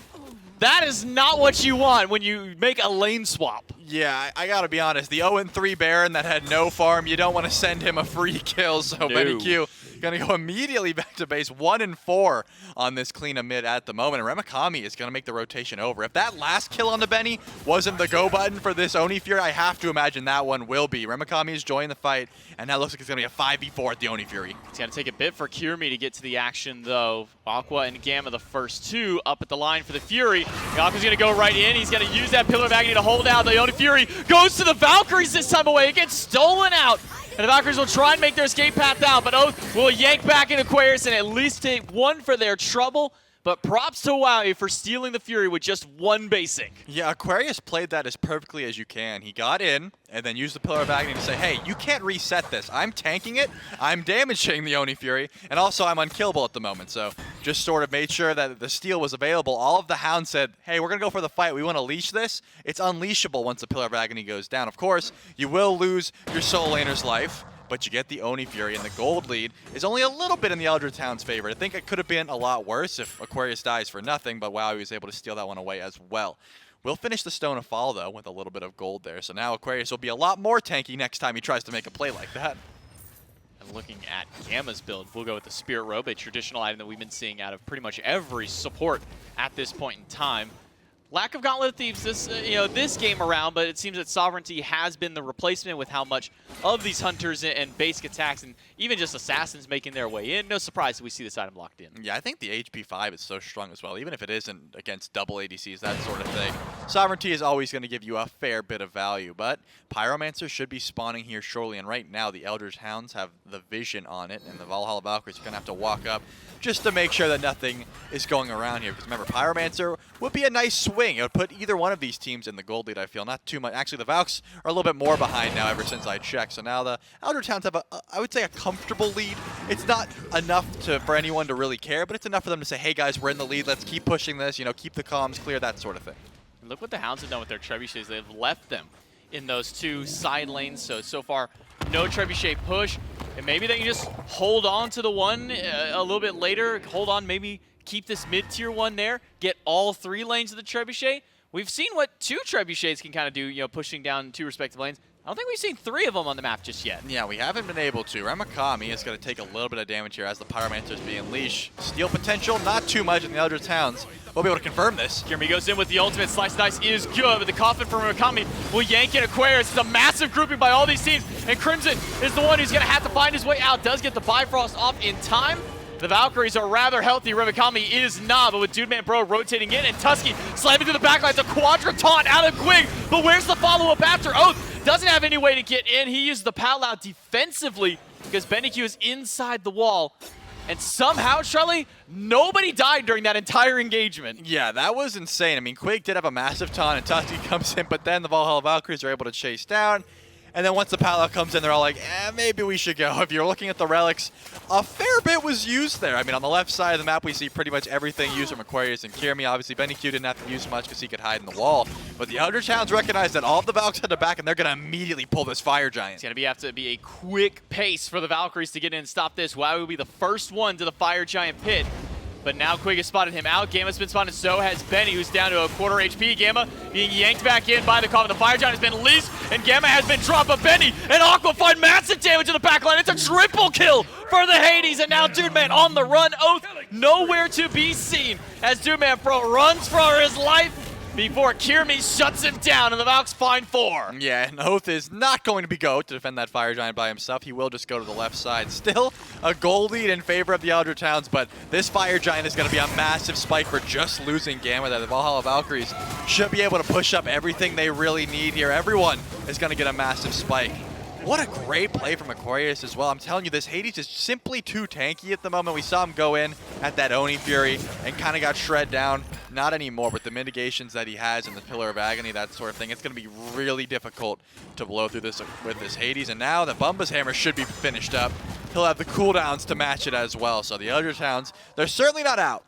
is not what you want when you make a lane swap. Yeah, I gotta be honest. The 0-3 Baron that had no farm, you don't want to send him a free kill. So No. BennyQ gonna go immediately back to base. 1 and 4 on this clean up mid at the moment. And Remikami is gonna make the rotation over. If that last kill on the Benny wasn't the go button for this Oni Fury, I have to imagine that one will be. Remikami is joining the fight, and that looks like it's gonna be a 5v4 at the Oni Fury. It's going to take a bit for Kirmi to get to the action, though. Aqua and Gamma, the first 2, up at the line for the Fury. Aqua's going to go right in. He's going to use that Pillar of Agony to hold out. The Oni Fury goes to the Valkyries this time away. It gets stolen out. And the Valkyries will try and make their escape path down, but Oath will yank back in Aquarius and at least take 1 for their trouble. But props to Wowie for stealing the Fury with just 1 basic. Yeah, Aquarius played that as perfectly as you can. He got in and then used the Pillar of Agony to say, hey, you can't reset this. I'm tanking it, I'm damaging the Oni Fury, and also I'm unkillable at the moment. So just sort of made sure that the steal was available. All of the Hounds said, hey, we're going to go for the fight. We want to leash this. It's unleashable once the Pillar of Agony goes down. Of course, you will lose your solo laner's life, but you get the Oni Fury, and the gold lead is only a little bit in the Eldritch Hounds' favor. I think it could have been a lot worse if Aquarius dies for nothing, but WoW was able to steal that one away as well. We'll finish the Stone of Fall, though, with a little bit of gold there. So now Aquarius will be a lot more tanky next time he tries to make a play like that. And looking at Gamma's build, we'll go with the Spirit Robe, a traditional item that we've been seeing out of pretty much every support at this point in time. Lack of Gauntlet of Thieves this game around, but it seems that Sovereignty has been the replacement with how much of these hunters and basic attacks and even just assassins making their way in. No surprise that we see this item locked in. Yeah, I think the HP 5 is so strong as well, even if it isn't against double ADCs, that sort of thing. Sovereignty is always going to give you a fair bit of value, but Pyromancer should be spawning here shortly, and right now the Eldritch Hounds have the vision on it, and the Valhalla Valkyries are going to have to walk up just to make sure that nothing is going around here. Because remember, Pyromancer would be a nice swing. It would put either one of these teams in the gold lead, I feel. Not too much. Actually, the Valks are a little bit more behind now ever since I checked. So now the Eldritch Hounds have, I would say, a comfortable lead. It's not enough for anyone to really care, but it's enough for them to say, hey, guys, we're in the lead. Let's keep pushing this. Keep the comms clear, that sort of thing. And look what the Hounds have done with their trebuchets. They've left them in those 2 side lanes. So far, no trebuchet push. And maybe they can just hold on to the one a little bit later. Hold on, maybe keep this mid-tier one there. Get all 3 lanes of the trebuchet. We've seen what 2 trebuchets can kind of do, pushing down 2 respective lanes. I don't think we've seen 3 of them on the map just yet. Yeah, we haven't been able to. Remikami is going to take a little bit of damage here as the Pyromancer is being unleashed. Steal potential, not too much in the Eldritch Hounds. We'll be able to confirm this. Kirmi goes in with the ultimate. Slice Dice is good, but the coffin from Remikami will yank in Aquarius. It's a massive grouping by all these teams, and Crimson is the one who's going to have to find his way out. Does get the Bifrost off in time. The Valkyries are rather healthy. Remikami is not, but with Dude Man Bro rotating in, and Tusky slamming through the backline. It's a Quadra Taunt out of Quig, but where's the follow-up after? Oath doesn't have any way to get in. He used the Pal out defensively because BennyQ is inside the wall. and somehow, Shelly, nobody died during that entire engagement. Yeah, that was insane. I mean, Quig did have a massive taunt, and Tusky comes in, but then the Valhalla Valkyries are able to chase down. And then once the Palo comes in, they're all like, maybe we should go. If you're looking at the relics, a fair bit was used there. I mean, on the left side of the map, we see pretty much everything used from Aquarius and Kirmi. Obviously, Benny Q didn't have to use much because he could hide in the wall. But the Eldritch Hounds recognize that all of the Valks had to back, and they're going to immediately pull this Fire Giant. It's going to have to be a quick pace for the Valkyries to get in and stop this. Wowie will be the first one to the Fire Giant pit. But now Quig has spotted him out. Gamma's been spotted, so has Benny, who's down to a quarter HP. Gamma being yanked back in by the coffin. The Fire Giant has been released, and Gamma has been dropped. But Benny and Aqua find massive damage in the backline. It's a triple kill for the Hades, and now Dude Man on the run. Oath nowhere to be seen as Dude Man Pro runs for his life before Kirmi shuts him down, and the Valks find 4. Yeah, and Oath is not going to be go to defend that Fire Giant by himself. He will just go to the left side. Still a goal lead in favor of the Eldritch Hounds, but this Fire Giant is going to be a massive spike for just losing Gamma. That the Valhalla Valkyries should be able to push up everything they really need here. Everyone is going to get a massive spike. What a great play from Aquarius as well. I'm telling you, this Hades is simply too tanky at the moment. We saw him go in at that Oni Fury and kind of got shred down. Not anymore with the mitigations that he has in the Pillar of Agony, that sort of thing. It's going to be really difficult to blow through this with this Hades. And now the Bumba's Hammer should be finished up. He'll have the cooldowns to match it as well. So the Eldritch Hounds, they're certainly not out.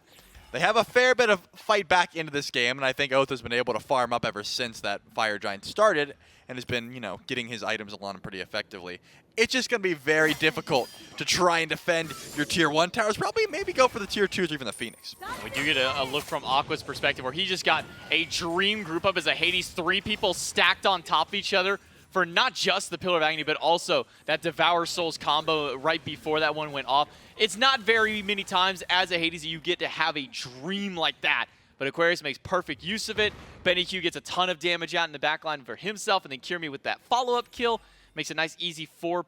They have a fair bit of fight back into this game, and I think Oath has been able to farm up ever since that Fire Giant started and has been, you know, getting his items along pretty effectively. It's just going to be very difficult to try and defend your Tier 1 towers. Probably maybe go for the Tier 2s or even the Phoenix. We do get a look from Aqua's perspective where he just got a dream group up as a Hades, 3 people stacked on top of each other for not just the Pillar of Agony, but also that Devour Souls combo right before that one went off. It's not very many times as a Hades that you get to have a dream like that, but Aquarius makes perfect use of it. Benny Q gets a ton of damage out in the backline for himself, and then Kirmi with that follow-up kill makes a nice easy four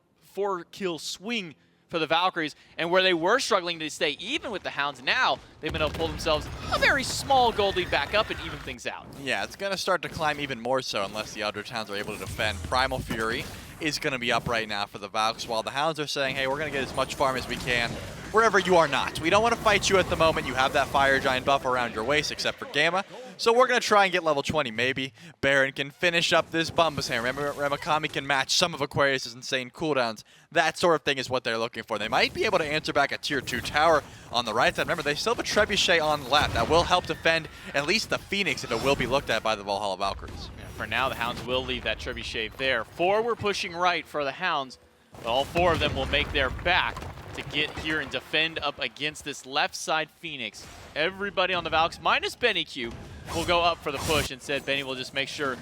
kill swing for the Valkyries. And where they were struggling to stay even with the Hounds, now they've been able to pull themselves a very small gold lead back up and even things out. Yeah, it's going to start to climb even more so unless the Eldritch Hounds are able to defend. Primal Fury is going to be up right now for the Valks, while the Hounds are saying, hey, we're going to get as much farm as we can wherever you are not. We don't want to fight you at the moment. You have that Fire Giant buff around your waist, except for Gamma. So we're going to try and get level 20, maybe. Baron can finish up this Bumba's Hammer. Remember, Ramakami can match some of Aquarius' insane cooldowns. That sort of thing is what they're looking for. They might be able to answer back a Tier 2 tower on the right side. Remember, they still have a Trebuchet on the left. That will help defend at least the Phoenix if it will be looked at by the Valhalla Valkyries. Yeah, for now, the Hounds will leave that Trebuchet there. 4 were pushing right for the Hounds, but all 4 of them will make their back to get here and defend up against this left side Phoenix. Everybody on the Valks, minus Benny Q, will go up for the push. Instead, Benny will just make sure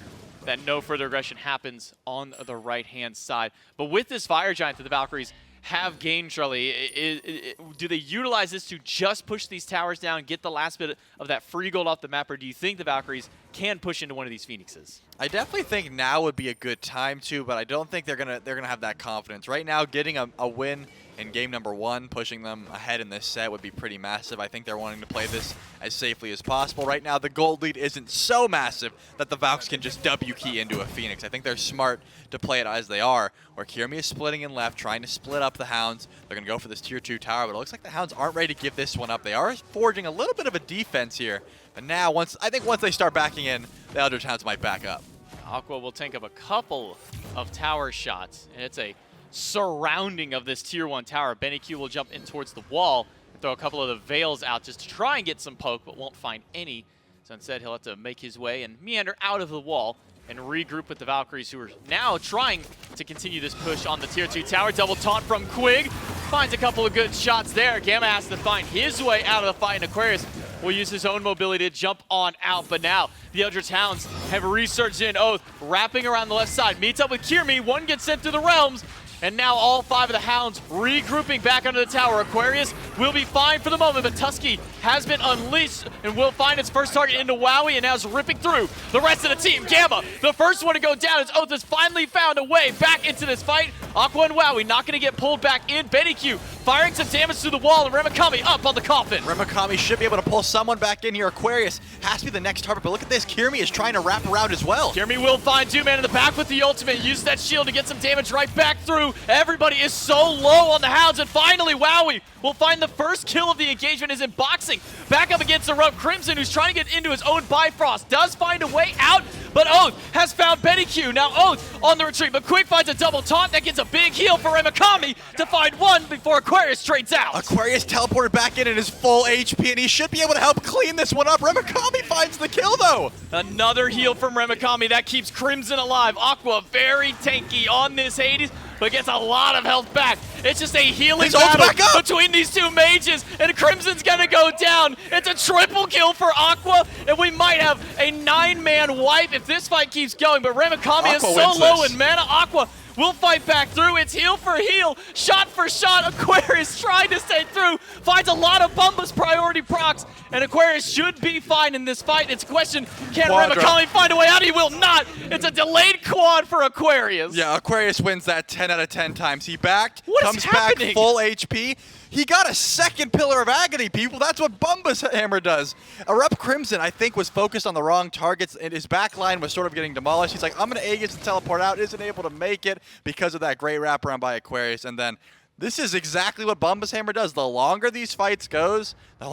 that no further aggression happens on the right-hand side. But with this Fire Giant that the Valkyries have gained, Charlie, do they utilize this to just push these towers down, get the last bit of that free gold off the map, or do you think the Valkyries can push into one of these Phoenixes? I definitely think now would be a good time to, but I don't think they're gonna have that confidence. Right now, getting a win in game number 1, pushing them ahead in this set would be pretty massive. I think they're wanting to play this as safely as possible. Right now, the gold lead isn't so massive that the Valks can just W key into a Phoenix. I think they're smart to play it as they are, where Kirmi is splitting in left, trying to split up the Hounds. They're gonna go for this Tier 2 tower, but it looks like the Hounds aren't ready to give this one up. They are forging a little bit of a defense here, but now I think once they start backing in, the Eldritch Hounds might back up. Aqua will tank up a couple of tower shots, and it's a surrounding of this Tier 1 tower. Benny Q will jump in towards the wall and throw a couple of the Veils out just to try and get some poke, but won't find any. So instead, he'll have to make his way and meander out of the wall and regroup with the Valkyries, who are now trying to continue this push on the Tier 2 tower. Double taunt from Quig. Finds a couple of good shots there. Gamma has to find his way out of the fight, and Aquarius will use his own mobility to jump on out. But now the Eldritch Hounds have resurged in. Oath wrapping around the left side. Meets up with Kirmi. One gets sent through the realms. And now all 5 of the Hounds regrouping back under the tower. Aquarius will be fine for the moment, but Tusky has been unleashed and will find its first target into Wowie, and now is ripping through the rest of the team. Gamma, the first one to go down, as Oath has finally found a way back into this fight. Aqua and Wowie not going to get pulled back in. Benny Q firing some damage through the wall, and Remikami up on the coffin. Remikami should be able to pull someone back in here. Aquarius has to be the next target, but look at this. Kirmi is trying to wrap around as well. Kirmi will find Two-Man in the back with the ultimate, use that shield to get some damage right back through. Everybody is so low on the Hounds, and finally, Wowie will find the first kill of the engagement is in boxing. Back up against the rope, Crimson, who's trying to get into his own Bifrost, does find a way out, but Oath has found Betty Q. Now Oath on the retreat, but Quick finds a double taunt. That gets a big heal for Remikami to find one before Aquarius trades out. Aquarius teleported back in at his full HP, and he should be able to help clean this one up. Remikami finds the kill, though. Another heal from Remikami. That keeps Crimson alive. Aqua very tanky on this Hades, but gets a lot of health back. It's just a healing battle between these two mages, and Crimson's gonna go down. It's a triple kill for Aqua, and we might have a 9-man wipe if this fight keeps going, but Remikami is so low in mana. Aqua will fight back through. It's heal for heal, shot for shot. Aquarius trying to stay through, finds a lot of Bumba's priority procs, and Aquarius should be fine in this fight. It's a question, can Remikami find a way out? He will not. It's a delayed quad for Aquarius. Yeah, Aquarius wins that 10 out of 10 times. He backed, comes back full HP. He got a second Pillar of Agony, people. That's what Bumba's hammer does. Erupt Crimson, I think, was focused on the wrong targets, and his back line was sort of getting demolished. He's like, I'm going to Aegis and teleport out. Isn't able to make it because of that great wraparound by Aquarius. And then this is exactly what Bumba's hammer does. The longer these fights go, the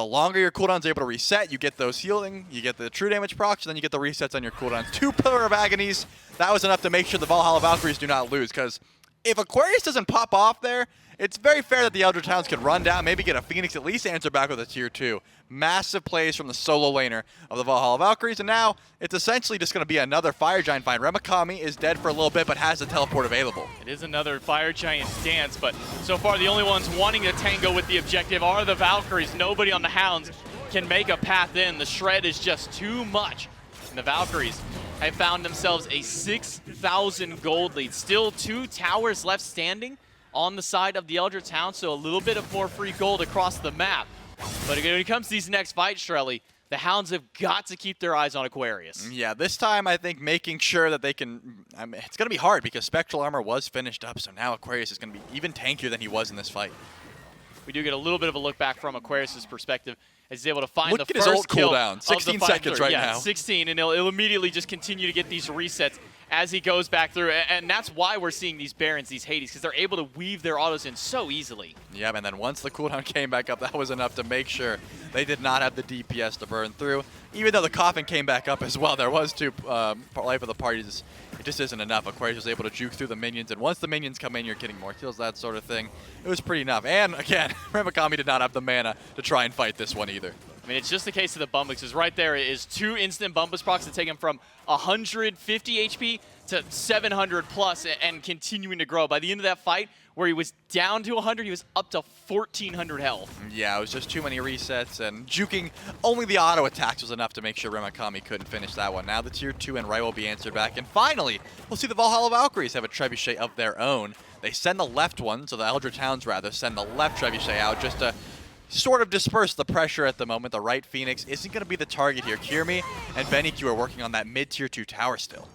longer your cooldown's able to reset. You get those healing, you get the true damage procs, and then you get the resets on your cooldowns. 2 Pillar of Agonies. That was enough to make sure the Valhalla Valkyries do not lose, because if Aquarius doesn't pop off there, it's very fair that the Eldritch Hounds could run down, maybe get a Phoenix, at least answer back with a tier 2. Massive plays from the solo laner of the Valhalla Valkyries, and now it's essentially just going to be another Fire Giant fight. Remikami is dead for a little bit, but has the teleport available. It is another Fire Giant dance, but so far the only ones wanting to tango with the objective are the Valkyries. Nobody on the Hounds can make a path in. The shred is just too much. And the Valkyries have found themselves a 6,000 gold lead. Still 2 towers left standing on the side of the Eldritch Hound, so a little bit of more free gold across the map. But when it comes to these next fights, Strelly, the Hounds have got to keep their eyes on Aquarius. Yeah, this time I think making sure that they can... it's going to be hard because Spectral Armor was finished up, so now Aquarius is going to be even tankier than he was in this fight. We do get a little bit of a look back from Aquarius' perspective as he's able to find the first his old kill cooldown. 16 seconds right now. 16, and he'll immediately just continue to get these resets as he goes back through, and that's why we're seeing these Barons, these Hades, because they're able to weave their autos in so easily. Yeah, and then once the cooldown came back up, that was enough to make sure they did not have the DPS to burn through. Even though the coffin came back up as well, there was 2 life of the parties. It just isn't enough. Aquarius was able to juke through the minions, and once the minions come in, you're getting more kills, that sort of thing. It was pretty enough. And again, Remikami did not have the mana to try and fight this one either. I mean, it's just the case of the Bumba, because right there is 2 instant Bumba's procs that take him from 150 HP to 700 plus and continuing to grow. By the end of that fight, where he was down to 100, he was up to 1,400 health. Yeah, it was just too many resets, and juking only the auto attacks was enough to make sure Remikami couldn't finish that one. Now the tier 2 and right will be answered back, and finally, we'll see the Valhalla Valkyries have a trebuchet of their own. They send the left one, so the Eldritch Hounds rather send the left trebuchet out just to sort of disperse the pressure at the moment. The right Phoenix isn't going to be the target here. Kirmi and Benny Q are working on that mid-tier 2 tower still.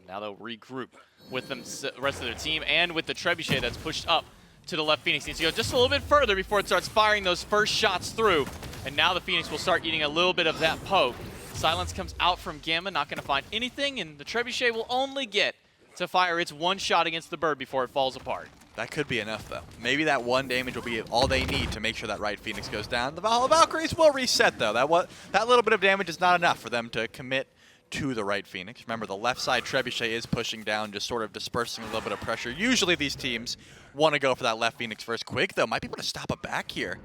Now they'll regroup with the rest of their team and with the trebuchet that's pushed up to the left. Phoenix needs to go just a little bit further before it starts firing those first shots through. And now the Phoenix will start eating a little bit of that poke. Silence comes out from Gamma, not going to find anything, and the trebuchet will only get to fire its 1 shot against the bird before it falls apart. That could be enough, though. Maybe that 1 damage will be all they need to make sure that right Phoenix goes down. The Valhalla Valkyries will reset, though. That little bit of damage is not enough for them to commit to the right Phoenix. Remember, the left side trebuchet is pushing down, just sort of dispersing a little bit of pressure. Usually these teams want to go for that left Phoenix first. Quick, though, might be able to stop it back here.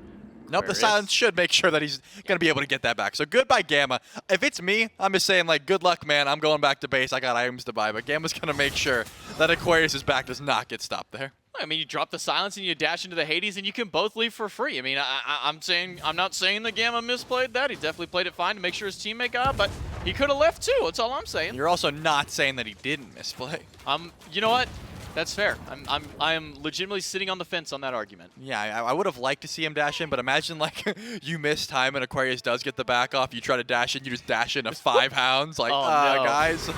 Nope, the Silence should make sure that he's going to be able to get that back. So good by Gamma. If it's me, I'm just saying, like, good luck, man. I'm going back to base. I got items to buy. But Gamma's going to make sure that Aquarius' back does not get stopped there. I mean, you drop the Silence and you dash into the Hades, and you can both leave for free. I mean, I'm not saying that Gamma misplayed that. He definitely played it fine to make sure his teammate got up, but he could have left too. That's all I'm saying. You're also not saying that he didn't misplay. You know what? That's fair. I am legitimately sitting on the fence on that argument. Yeah, I would have liked to see him dash in, but imagine like you miss time and Aquarius does get the back off. You try to dash in, you just dash into 5 Hounds. Like, Oh, no. guys,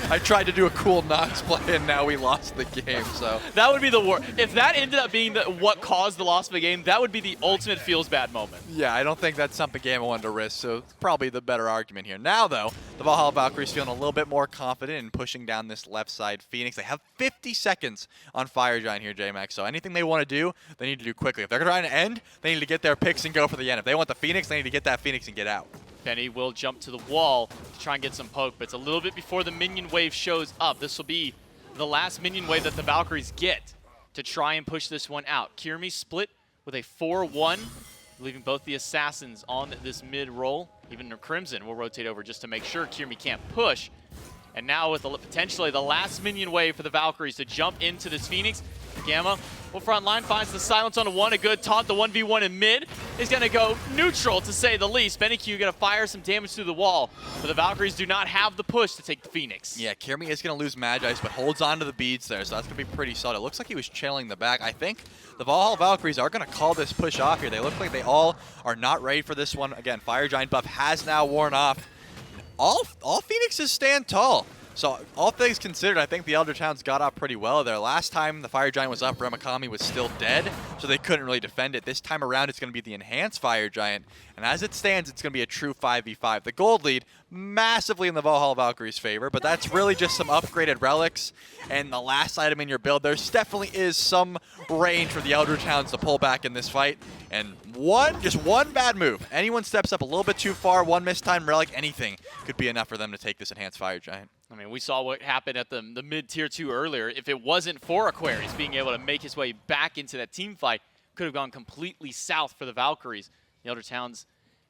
I tried to do a cool Nox play and now we lost the game. So That would be the worst. If that ended up being what caused the loss of the game, that would be the ultimate feels bad moment. yeah, I don't think that's something Gamma wanted to risk. So it's probably the better argument here. Now though, the Valhalla Valkyries feeling a little bit more confident in pushing down this left side Phoenix. They have 50 seconds on Fire Giant here, J-Max. So anything they want to do, they need to do quickly. If they're trying to end, they need to get their picks and go for the end. If they want the Phoenix, they need to get that Phoenix and get out. Benny will jump to the wall to try and get some poke, but it's a little bit before the minion wave shows up. This will be the last minion wave that the Valkyries get to try and push this one out. Kirmi split with a 4-1, leaving both the Assassins on this mid roll. Even Crimson will rotate over just to make sure Kirmi can't push. And now with potentially the last minion wave for the Valkyries to jump into this Phoenix, Gamma will front line, finds the silence on a 1, a good taunt. The 1v1 in mid is going to go neutral, to say the least. BennyQ going to fire some damage through the wall, but the Valkyries do not have the push to take the Phoenix. Yeah, Kirmi is going to lose Magi's, but holds on to the beads there, so that's going to be pretty solid. It looks like he was channeling the back. I think the Valhalla Valkyries are going to call this push off here. They look like they all are not ready for this one. Again, Fire Giant buff has now worn off. All Phoenixes stand tall. So all things considered, I think the Eldritch Hounds got up pretty well there. Last time the Fire Giant was up, Remakami was still dead, so they couldn't really defend it. This time around, it's going to be the Enhanced Fire Giant, and as it stands, it's going to be a true 5v5. The gold lead, massively in the Valhalla Valkyries' favor, but that's really just some upgraded relics, and the last item in your build. There definitely is some range for the Eldritch Hounds to pull back in this fight, and just one bad move. Anyone steps up a little bit too far, one mistime relic, anything could be enough for them to take this Enhanced Fire Giant. I mean, we saw what happened at the mid-tier 2 earlier. If it wasn't for Aquarius being able to make his way back into that team fight, could have gone completely south for the Valkyries. The Eldritch Hounds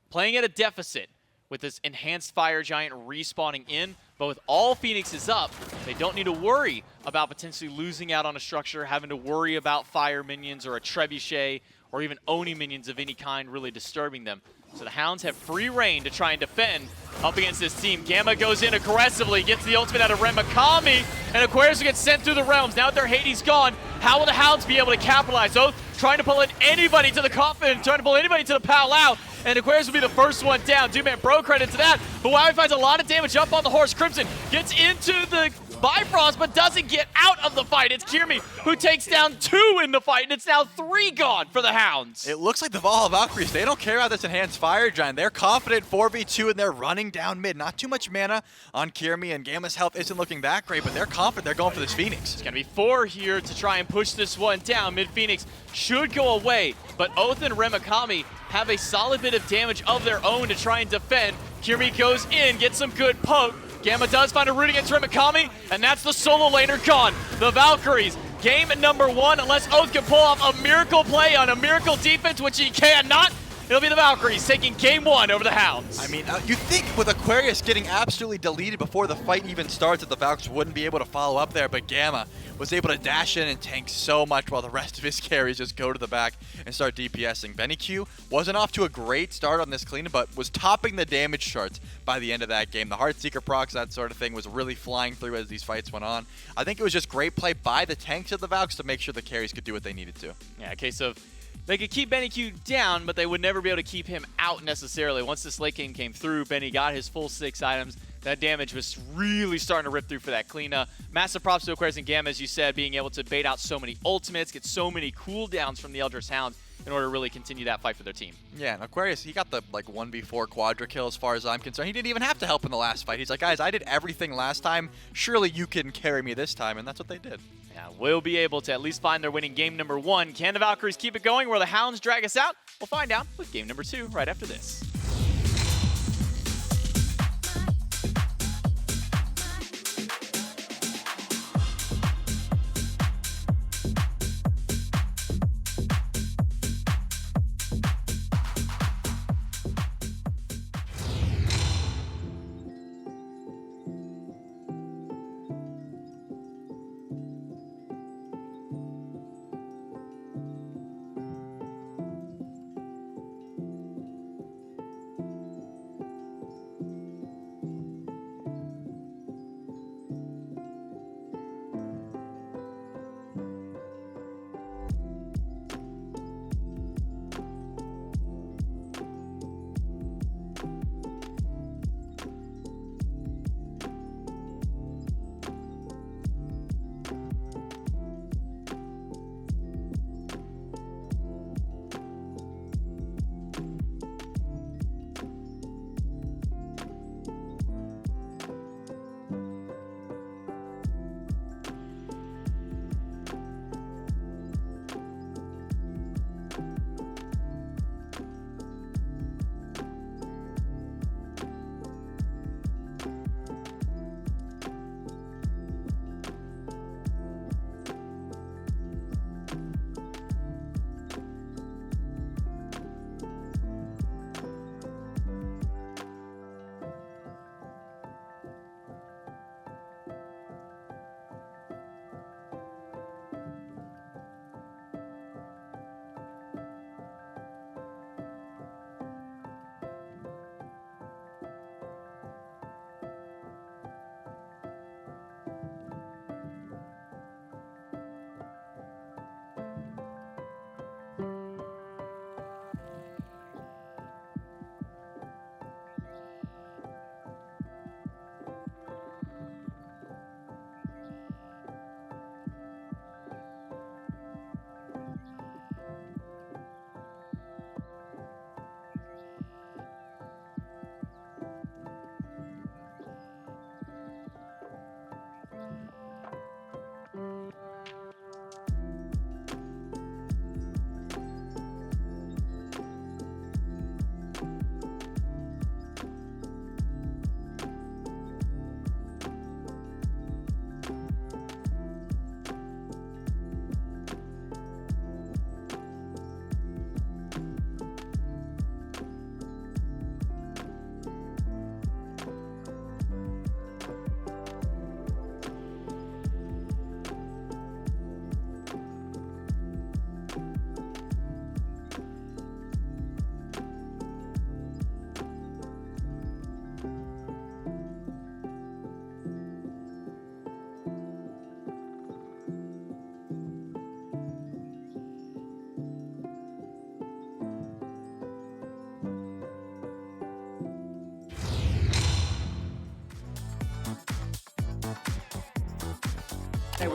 playing at a deficit with this Enhanced Fire Giant respawning in, but with all Phoenixes up, they don't need to worry about potentially losing out on a structure, having to worry about fire minions or a trebuchet or even Oni minions of any kind really disturbing them. So the Hounds have free reign to try and defend up against this team. Gamma goes in aggressively, gets the ultimate out of Remakami, and Aquarius will get sent through the realms. Now that their Hades gone, how will the Hounds be able to capitalize? Oath trying to pull in anybody to the coffin, trying to pull anybody to the powwow, and Aquarius will be the first one down. Duman, bro credit to that, but Wowie finds a lot of damage up on the horse. Crimson gets into the Bifrost, but doesn't get out of the fight. It's Kirmi who takes down 2 in the fight, and it's now 3 gone for the Hounds. It looks like the Valhalla Valkyries, they don't care about this Enhanced Fire Giant. They're confident 4v2 and they're running down mid. Not too much mana on Kirmi, and Gamma's health isn't looking that great, but they're confident they're going for this Phoenix. It's going to be 4 here to try and push this one down. Mid-Phoenix should go away, but Oath and Remakami have a solid bit of damage of their own to try and defend. Kirmi goes in, gets some good poke. Gamma does find a root against Remakami, and that's the solo laner gone. The Valkyries, game number 1, unless Oath can pull off a miracle play on a miracle defense, which he cannot. It'll be the Valkyries taking game 1 over the Hounds. I mean, you'd think with Aquarius getting absolutely deleted before the fight even starts that the Valks wouldn't be able to follow up there, but Gamma was able to dash in and tank so much while the rest of his carries just go to the back and start DPSing. BennyQ wasn't off to a great start on this clean, but was topping the damage charts by the end of that game. The Heartseeker procs, that sort of thing, was really flying through as these fights went on. I think it was just great play by the tanks of the Valks to make sure the carries could do what they needed to. Yeah, a case of they could keep BennyQ down, but they would never be able to keep him out necessarily. Once this late game came through, Benny got his full 6 items. That damage was really starting to rip through for that cleanup. Massive props to Aquarius and Gamma, as you said, being able to bait out so many ultimates, get so many cooldowns from the Eldritch Hounds in order to really continue that fight for their team. Yeah, and Aquarius, he got the 1v4 quadra kill as far as I'm concerned. He didn't even have to help in the last fight. He's like, guys, I did everything last time. Surely you can carry me this time, and that's what they did. Yeah, we'll be able to at least find their winning game number 1. Can the Valkyries keep it going? Will the Hounds drag us out? We'll find out with game number 2 right after this.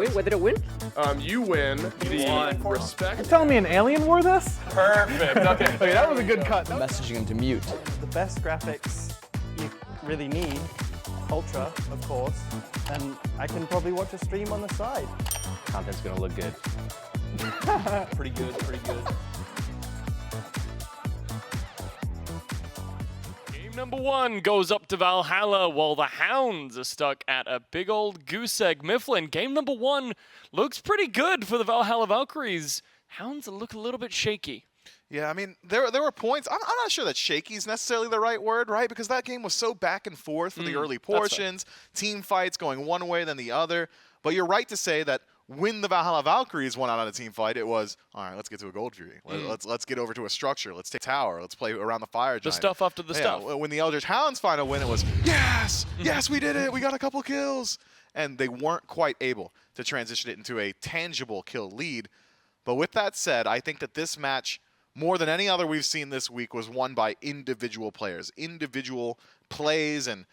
win? What did it win? You win the respect. You're telling me an alien wore this? Perfect. Okay. Okay, that was a good cut. Messaging him to mute. The best graphics you really need, Ultra, of course, and I can probably watch a stream on the side. Content's gonna look good. Pretty good, pretty good. Game number 1 goes up to Valhalla while the Hounds are stuck at a big old goose egg. Mifflin, game number 1 looks pretty good for the Valhalla Valkyries. Hounds look a little bit shaky. Yeah, I mean, there were points. I'm not sure that shaky is necessarily the right word, right? Because that game was so back and forth for the early portions, team fights going one way then the other. But you're right to say that when the Valhalla Valkyries went out on a team fight, it was, all right, let's get to a Gold Fury. Let's get over to a structure. Let's take tower. Let's play around the fire giant. The stuff after the stuff. When the Eldritch Hounds final win, it was, yes, yes, we did it. We got a couple kills. And they weren't quite able to transition it into a tangible kill lead. But with that said, I think that this match, more than any other we've seen this week, was won by individual players. Individual plays and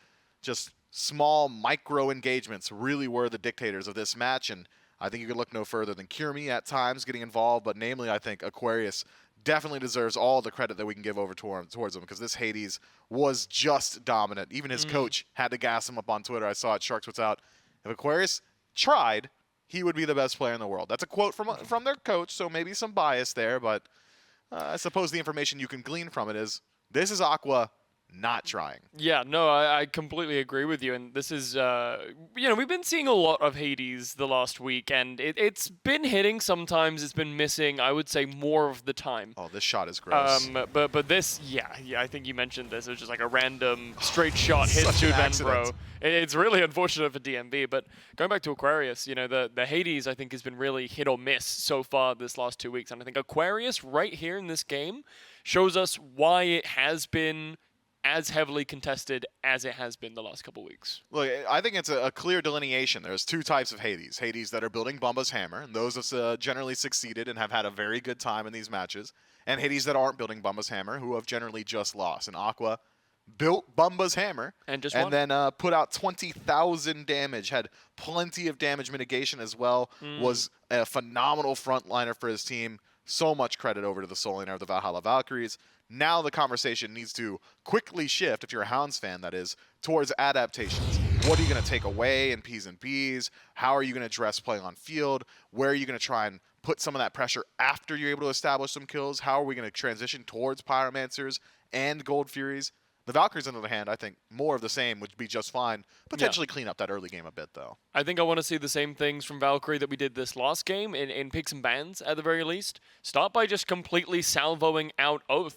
just small micro engagements really were the dictators of this match. And I think you could look no further than Kirmi at times getting involved, but namely I think Aquarius definitely deserves all the credit that we can give over towards him, because this Hades was just dominant. Even his coach had to gas him up on Twitter. I saw it, Sharks What's Out. If Aquarius tried, he would be the best player in the world. That's a quote from their coach, so maybe some bias there, but I suppose the information you can glean from it is this is Aqua not trying. Yeah, no, I completely agree with you. And this is, we've been seeing a lot of Hades the last week, and it's been hitting sometimes. It's been missing, I would say, more of the time. Oh, this shot is gross. But this, yeah, I think you mentioned this. It was just like a random straight shot hit Such to an Ben accident. Bro. It's really unfortunate for DMB. But going back to Aquarius, the Hades, I think, has been really hit or miss so far this last 2 weeks. And I think Aquarius right here in this game shows us why it has been as heavily contested as it has been the last couple weeks. Look, I think it's a clear delineation. There's two types of Hades. Hades that are building Bumba's hammer, and those have generally succeeded and have had a very good time in these matches. And Hades that aren't building Bumba's hammer, who have generally just lost. And Aqua built Bumba's hammer and won. Then put out 20,000 damage, had plenty of damage mitigation as well, was a phenomenal frontliner for his team. So much credit over to the solo laner of the Valhalla Valkyries. Now the conversation needs to quickly shift, if you're a Hounds fan, that is, towards adaptations. What are you going to take away in P's and B's? How are you going to address playing on field? Where are you going to try and put some of that pressure after you're able to establish some kills? How are we going to transition towards Pyromancers and Gold Furies? The Valkyries, on the other hand, I think more of the same would be just fine. Potentially clean up that early game a bit, though. I think I want to see the same things from Valkyrie that we did this last game in picks and bans, at the very least. Start by just completely salvoing out Oath.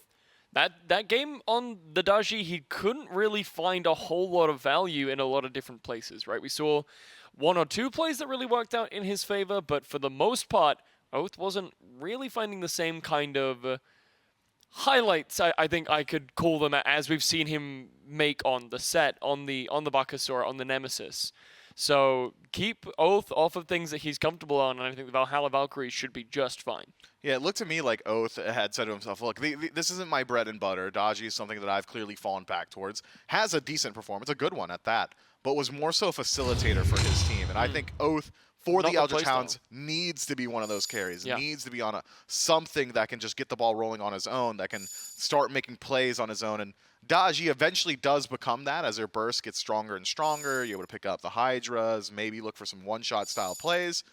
That game on the Daji, he couldn't really find a whole lot of value in a lot of different places, right? We saw one or two plays that really worked out in his favor, but for the most part, Oath wasn't really finding the same kind of highlights, I think I could call them, as we've seen him make on the set, on the Bakasura, on the Nemesis. So keep Oath off of things that he's comfortable on, and I think the Valhalla Valkyries should be just fine. Yeah, it looked to me like Oath had said to himself, look, this isn't my bread and butter. Daji is something that I've clearly fallen back towards. Has a decent performance, a good one at that, but was more so a facilitator for his team. And I think Oath, for the Eldritch Hounds, needs to be one of those carries. Needs to be on something that can just get the ball rolling on his own, that can start making plays on his own. And Daji eventually does become that as their burst gets stronger and stronger. You're able to pick up the hi-rez, maybe look for some one-shot style plays.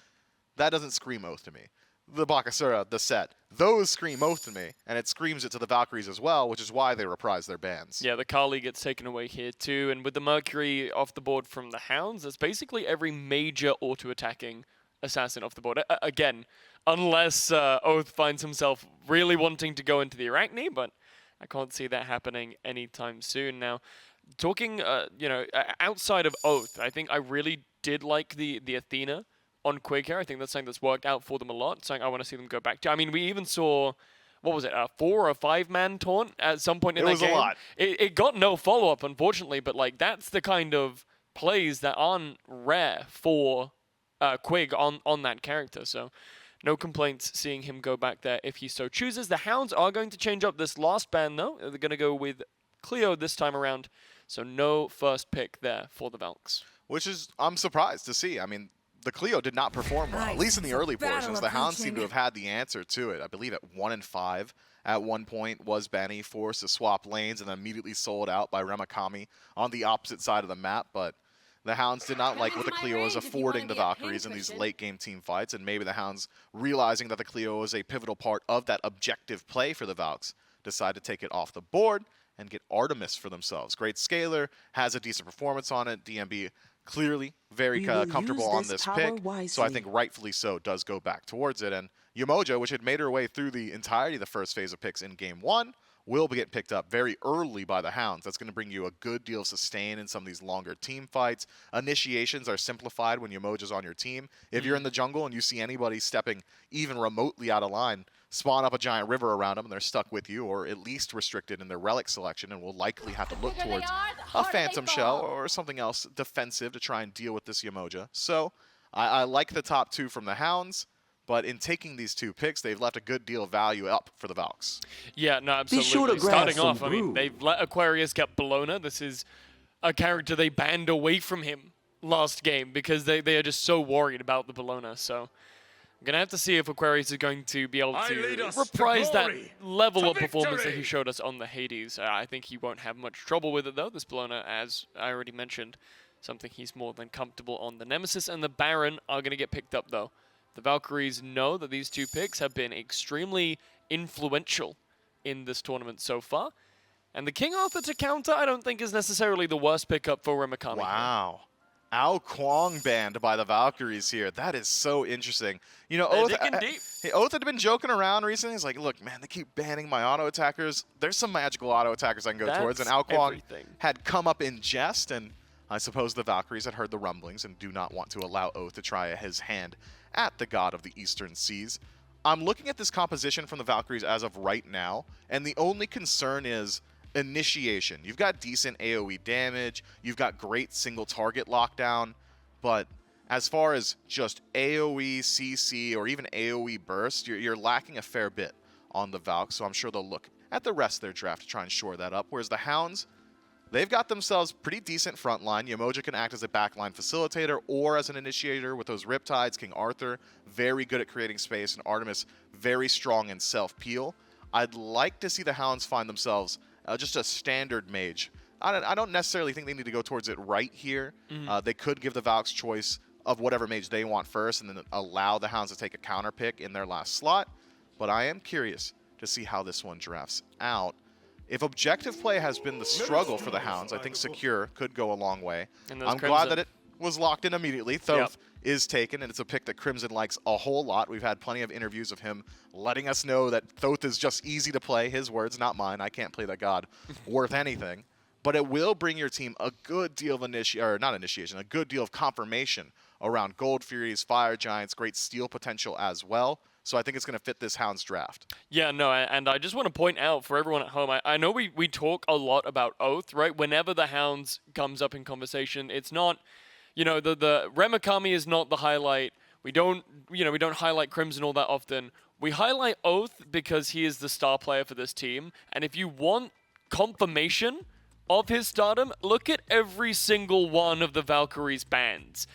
That doesn't scream Oath to me. The Bakasura, the set, those scream Oath to me, and it screams it to the Valkyries as well, which is why they reprise their bans. Yeah, the Kali gets taken away here too, and with the Mercury off the board from the Hounds, that's basically every major auto-attacking assassin off the board. Again, unless Oath finds himself really wanting to go into the Arachne, but I can't see that happening anytime soon. Now, talking, outside of Oath, I think I really did like the Athena on Quig here. I think that's something that's worked out for them a lot. Something I want to see them go back to. I mean, we even saw, what was it, a 4 or 5 man taunt at some point in that game. It was a lot. It got no follow-up, unfortunately, but like that's the kind of plays that aren't rare for Quig on that character. So no complaints seeing him go back there if he so chooses. The Hounds are going to change up this last ban, though. They're going to go with Cleo this time around. So no first pick there for the Valks. Which is, I'm surprised to see. I mean, the Cleo did not perform well, at least in the early portions. The Hounds seem to have had the answer to it. I believe at 1 and 5 at one point was Benny forced to swap lanes and then immediately sold out by Remakami on the opposite side of the map, but the Hounds did not like what the Cleo was affording the Valkyries in these late-game team fights, and maybe the Hounds, realizing that the Cleo was a pivotal part of that objective play for the Valks, decided to take it off the board and get Artemis for themselves. Great scaler, has a decent performance on it. DMB clearly very comfortable on this pick, so I think rightfully so does go back towards it. And Umoja, which had made her way through the entirety of the first phase of picks in Game 1, will get picked up very early by the Hounds. That's going to bring you a good deal of sustain in some of these longer team fights. Initiations are simplified when Umoja's on your team. If you're in the jungle and you see anybody stepping even remotely out of line, spawn up a giant river around them and they're stuck with you, or at least restricted in their relic selection, and will likely have to look towards a Phantom Shell or something else defensive to try and deal with this Umoja. So I like the top 2 from the Hounds, but in taking these 2 picks, they've left a good deal of value up for the Valks. Yeah, no, absolutely. Starting off, I mean, they've let Aquarius get Bologna. This is a character they banned away from him last game because they are just so worried about the Bologna. So I'm going to have to see if Aquarius is going to be able to reprise that level of performance that he showed us on the Hades. I think he won't have much trouble with it, though. This Bologna, as I already mentioned, something he's more than comfortable on. The Nemesis and the Baron are going to get picked up, though. The Valkyries know that these 2 picks have been extremely influential in this tournament so far. And the King Arthur to counter, I don't think is necessarily the worst pickup for Remakami. Wow. Ao Kwang banned by the Valkyries here. That is so interesting. You know, Oath had been joking around recently. He's like, look, man, they keep banning my auto attackers. There's some magical auto attackers I can go towards. And Ao Kwang had come up in jest, and I suppose the Valkyries had heard the rumblings and do not want to allow Oath to try his hand at the god of the Eastern Seas. I'm looking at this composition from the Valkyries as of right now, and the only concern is initiation. You've got decent AoE damage, you've got great single target lockdown, but as far as just AoE, CC, or even AoE burst, you're lacking a fair bit on the Valks, so I'm sure they'll look at the rest of their draft to try and shore that up, whereas the Hounds, they've got themselves pretty decent frontline. Umoja can act as a backline facilitator or as an initiator with those Riptides. King Arthur, very good at creating space, and Artemis, very strong in self-peel. I'd like to see the Hounds find themselves just a standard mage. I don't necessarily think they need to go towards it right here. They could give the Valks choice of whatever mage they want first and then allow the Hounds to take a counter pick in their last slot. But I am curious to see how this one drafts out. If objective play has been the struggle for the Hounds, I think Secure could go a long way. I'm glad that it was locked in immediately. Thoth is taken, and it's a pick that Crimson likes a whole lot. We've had plenty of interviews of him letting us know that Thoth is just easy to play. His words, not mine. I can't play that god worth anything. But it will bring your team a good deal of a good deal of confirmation around Gold Furies, Fire Giants, great steal potential as well. So I think it's going to fit this Hounds draft. Yeah, no, and I just want to point out for everyone at home, I know we talk a lot about Oath, right? Whenever the Hounds comes up in conversation, it's not, you know, the Remakami is not the highlight. We don't highlight Crimson all that often. We highlight Oath because he is the star player for this team. And if you want confirmation of his stardom, look at every single one of the Valkyries bands.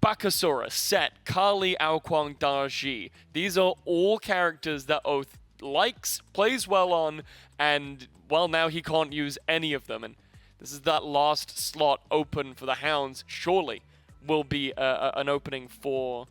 Bakasura, Set, Kali, Ao Kwang, Darji. These are all characters that Oath likes, plays well on, and, well, now he can't use any of them. And this is that last slot open for the Hounds. Surely will be an opening for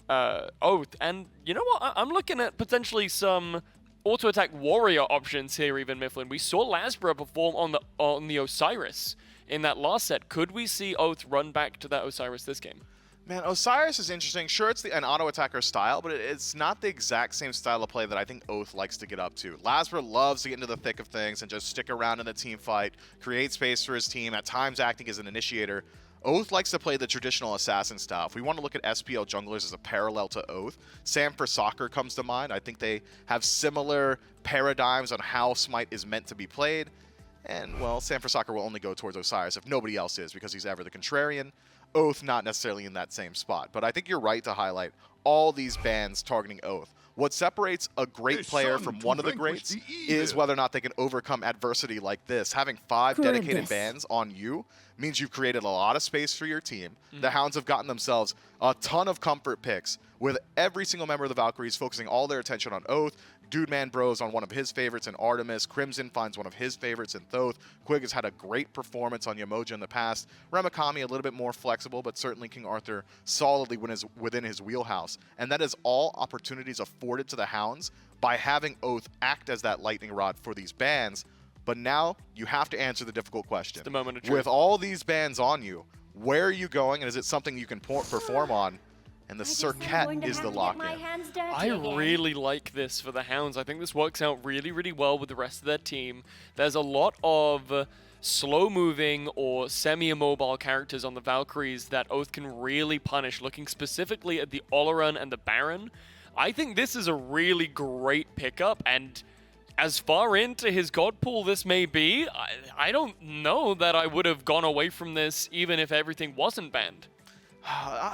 Oath. And you know what? I'm looking at potentially some auto-attack warrior options here, even, Mifflin. We saw Lasbra perform on the Osiris in that last set. Could we see Oath run back to that Osiris this game? Man, Osiris is interesting. Sure, it's an auto-attacker style, but it's not the exact same style of play that I think Oath likes to get up to. Lasbra loves to get into the thick of things and just stick around in the team fight, create space for his team, at times acting as an initiator. Oath likes to play the traditional assassin style. If we want to look at SPL junglers as a parallel to Oath, Sam for Soccer comes to mind. I think they have similar paradigms on how Smite is meant to be played. And, well, Sam for Soccer will only go towards Osiris if nobody else is, because he's ever the contrarian. Oath not necessarily in that same spot. But I think you're right to highlight all these bans targeting Oath. What separates a great player from one of the greats is whether or not they can overcome adversity like this. Having 5 dedicated bans on you means you've created a lot of space for your team. The Hounds have gotten themselves a ton of comfort picks with every single member of the Valkyries focusing all their attention on Oath. Dude Man Bros on one of his favorites in Artemis. Crimson finds one of his favorites in Thoth. Quig has had a great performance on Yamoja in the past. Ramakami a little bit more flexible, but certainly King Arthur solidly within his wheelhouse. And that is all opportunities afforded to the Hounds by having Oath act as that lightning rod for these bans. But now you have to answer the difficult question. It's the moment of truth. With all these bans on you, where are you going, and is it something you can perform on? And the Cirquette is the lock-in. I really like this for the Hounds. I think this works out really, really well with the rest of their team. There's a lot of slow-moving or semi-immobile characters on the Valkyries that Oath can really punish, looking specifically at the Oleron and the Baron. I think this is a really great pickup, and as far into his god pool this may be, I don't know that I would have gone away from this even if everything wasn't banned.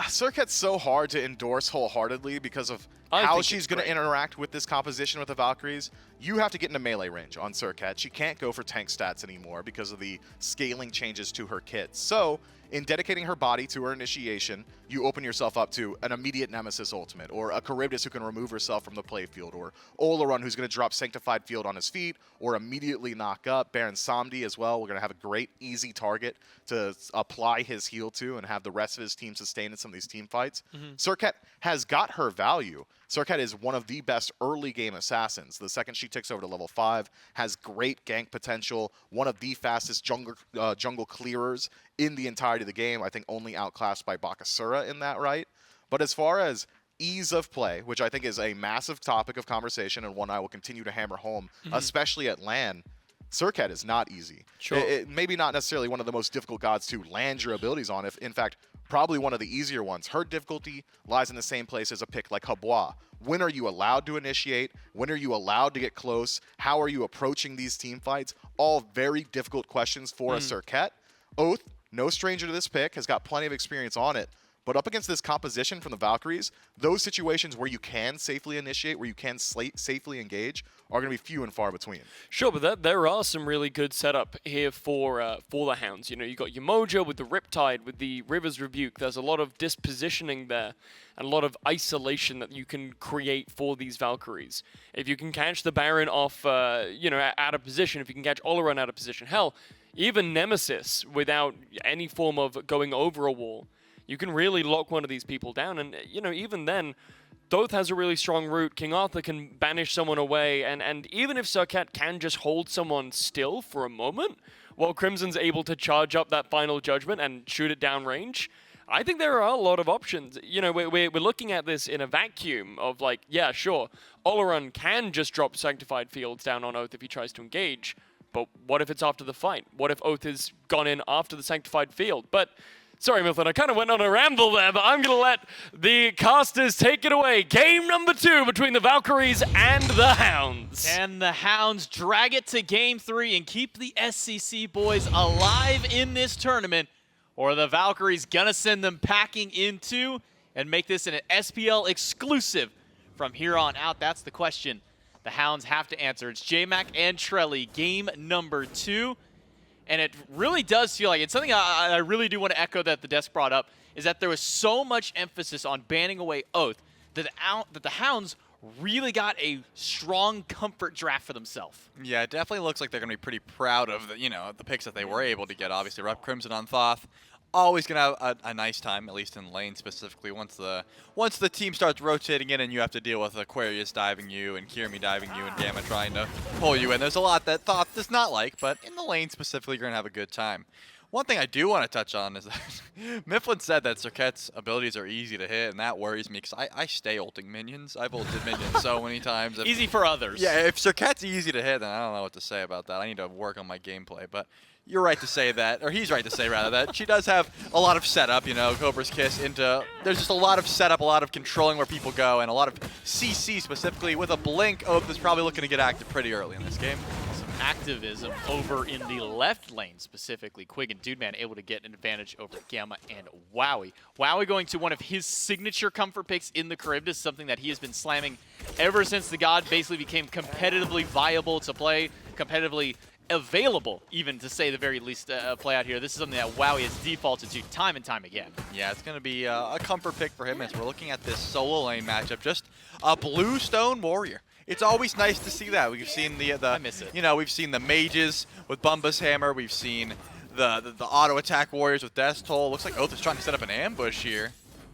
Circuit's so hard to endorse wholeheartedly because of how she's going to interact with this composition with the Valkyries. You have to get into melee range on Circuit. She can't go for tank stats anymore because of the scaling changes to her kits. So, in dedicating her body to her initiation, you open yourself up to an immediate Nemesis ultimate, or a Charybdis who can remove herself from the playfield, or Oleron who's going to drop Sanctified Field on his feet, or immediately knock up. Baron Samdi as well. We're going to have a great, easy target to apply his heal to and have the rest of his team sustain in some of these team fights. Circuit has got her value. Circuit is one of the best early game assassins. The second she ticks over to level 5, has great gank potential, one of the fastest jungle clearers in the entirety of the game. I think only outclassed by Bakasura in that, right? But as far as ease of play, which I think is a massive topic of conversation and one I will continue to hammer home, especially at LAN, Circuit is not easy. Sure. It maybe not necessarily one of the most difficult gods to land your abilities on. If in fact, probably one of the easier ones. Her difficulty lies in the same place as a pick like Habois. When are you allowed to initiate? When are you allowed to get close? How are you approaching these team fights? All very difficult questions for a Circuit. Oath, no stranger to this pick, has got plenty of experience on it. But up against this composition from the Valkyries, those situations where you can safely initiate, where you can safely engage, are going to be few and far between. Sure, but there are some really good setup here for the Hounds. You know, you got Yamoja with the Riptide, with the River's Rebuke. There's a lot of dispositioning there, and a lot of isolation that you can create for these Valkyries. If you can catch the Baron off, out of position, if you can catch Oleron out of position, hell, even Nemesis without any form of going over a wall, you can really lock one of these people down. And, even then, Thoth has a really strong root. King Arthur can banish someone away. And even if Circuit can just hold someone still for a moment, while Crimson's able to charge up that final judgment and shoot it down range, I think there are a lot of options. We're looking at this in a vacuum of like, yeah, sure, Oleron can just drop Sanctified Fields down on Oath if he tries to engage. But what if it's after the fight? What if Oath has gone in after the Sanctified Field? But sorry, Mifflin, I kind of went on a ramble there, but I'm going to let the casters take it away. Game number 2 between the Valkyries and the Hounds. Can the Hounds drag it to Game 3 and keep the SCC boys alive in this tournament? Or are the Valkyries going to send them packing into and make this an SPL exclusive from here on out? That's the question the Hounds have to answer. It's J-Mac and Trelly, game number 2. And it really does feel like, it's something I really do want to echo that the desk brought up, is that there was so much emphasis on banning away Oath that the Hounds really got a strong comfort draft for themselves. Yeah, it definitely looks like they're going to be pretty proud of the picks that they were able to get. Obviously, Rep Crimson on Thoth. Always going to have a nice time, at least in lane specifically. Once the team starts rotating in and you have to deal with Aquarius diving you and Kirimi diving you and Gamma trying to pull you in. There's a lot that Thoth does not like, but in the lane specifically, you're going to have a good time. One thing I do want to touch on is that Mifflin said that Circuit's abilities are easy to hit, and that worries me because I stay ulting minions. I've ulted minions so many times. Easy for others. Yeah, if Circuit's easy to hit, then I don't know what to say about that. I need to work on my gameplay, but you're right to say that, or he's right to say rather, that she does have a lot of setup, Cobra's Kiss there's just a lot of setup, a lot of controlling where people go, and a lot of CC specifically with a blink. Oath is probably looking to get active pretty early in this game. activism over in the left lane, specifically. Quig and Dude Man able to get an advantage over Gamma and Wowie. Wowie going to one of his signature comfort picks in the Charybdis, something that he has been slamming ever since the God basically became competitively viable to play, competitively available, even to say the very least, play out here. This is something that Wowie has defaulted to time and time again. Yeah, it's going to be a comfort pick for him as we're looking at this solo lane matchup. Just a blue stone warrior. It's always nice to see that. We've seen I miss it. You know, we've seen the mages with Bumba's hammer. We've seen the auto attack warriors with Death's Toll. Looks like Oath is trying to set up an ambush here,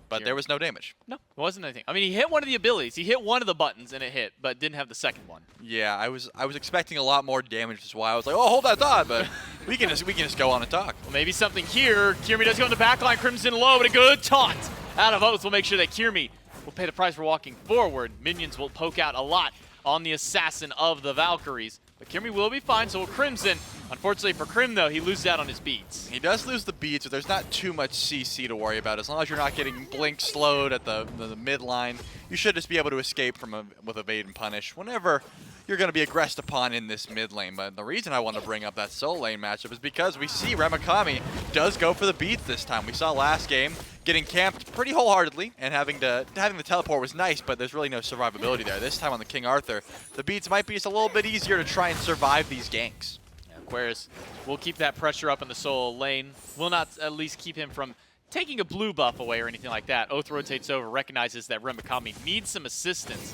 but there was no damage. No, it wasn't anything. I mean, he hit one of the abilities. He hit one of the buttons and it hit, but didn't have the second one. Yeah, I was expecting a lot more damage. That's why I was like, oh, hold that thought, but we can just go on and talk. Well, maybe something here. Kirmi does go in the backline. Crimson low, but a good taunt out of Oath will make sure that Kirmi will pay the price for walking forward. Minions will poke out a lot on the assassin of the Valkyries. But Kirmi will be fine, so will Crimson. Unfortunately for Crim, though, he loses out on his beats. He does lose the beats, but there's not too much CC to worry about. As long as you're not getting blink slowed at the mid line, you should just be able to escape with evade and punish whenever you're going to be aggressed upon in this mid lane. But the reason I want to bring up that solo lane matchup is because we see Remakami does go for the beats this time. We saw last game getting camped pretty wholeheartedly, and having the teleport was nice, but there's really no survivability there. This time on the King Arthur, the beats might be just a little bit easier to try and survive these ganks. Aquarius will keep that pressure up in the solo lane. Will not at least keep him from taking a blue buff away or anything like that. Oath rotates over, recognizes that Remakami needs some assistance.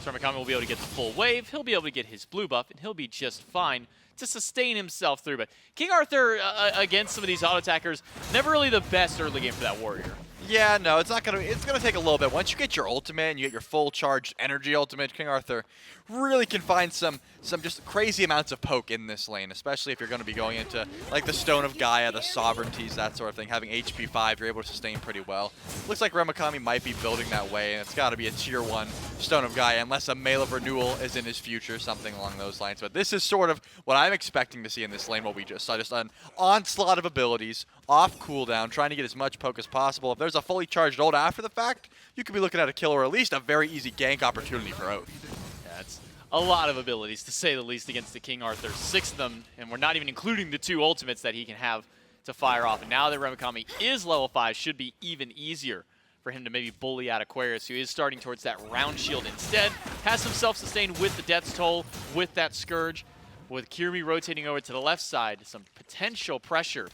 So Remakami will be able to get the full wave. He'll be able to get his blue buff, and he'll be just fine to sustain himself through. But King Arthur, against some of these auto attackers, never really the best early game for that warrior. Yeah, no, it's gonna take a little bit. Once you get your ultimate and you get your full charged energy ultimate, King Arthur really can find some just crazy amounts of poke in this lane, especially if you're gonna be going into like the Stone of Gaia, the Sovereignties, that sort of thing. Having HP 5, you're able to sustain pretty well. Looks like Remakami might be building that way, and it's gotta be a tier 1 Stone of Gaia, unless a Mail of Renewal is in his future, something along those lines. But this is sort of what I'm expecting to see in this lane, what we just saw. Just an onslaught of abilities, off cooldown, trying to get as much poke as possible. If there's a fully charged ult after the fact, you could be looking at a kill or at least a very easy gank opportunity for Oath. Yeah, it's a lot of abilities, to say the least, against the King Arthur. 6 of them, and we're not even including the 2 ultimates that he can have to fire off. And now that Remakami is level 5, should be even easier for him to maybe bully out Aquarius, who is starting towards that round shield instead. Has some self-sustain with the Death's Toll, with that Scourge. With Kirmi rotating over to the left side, some potential pressure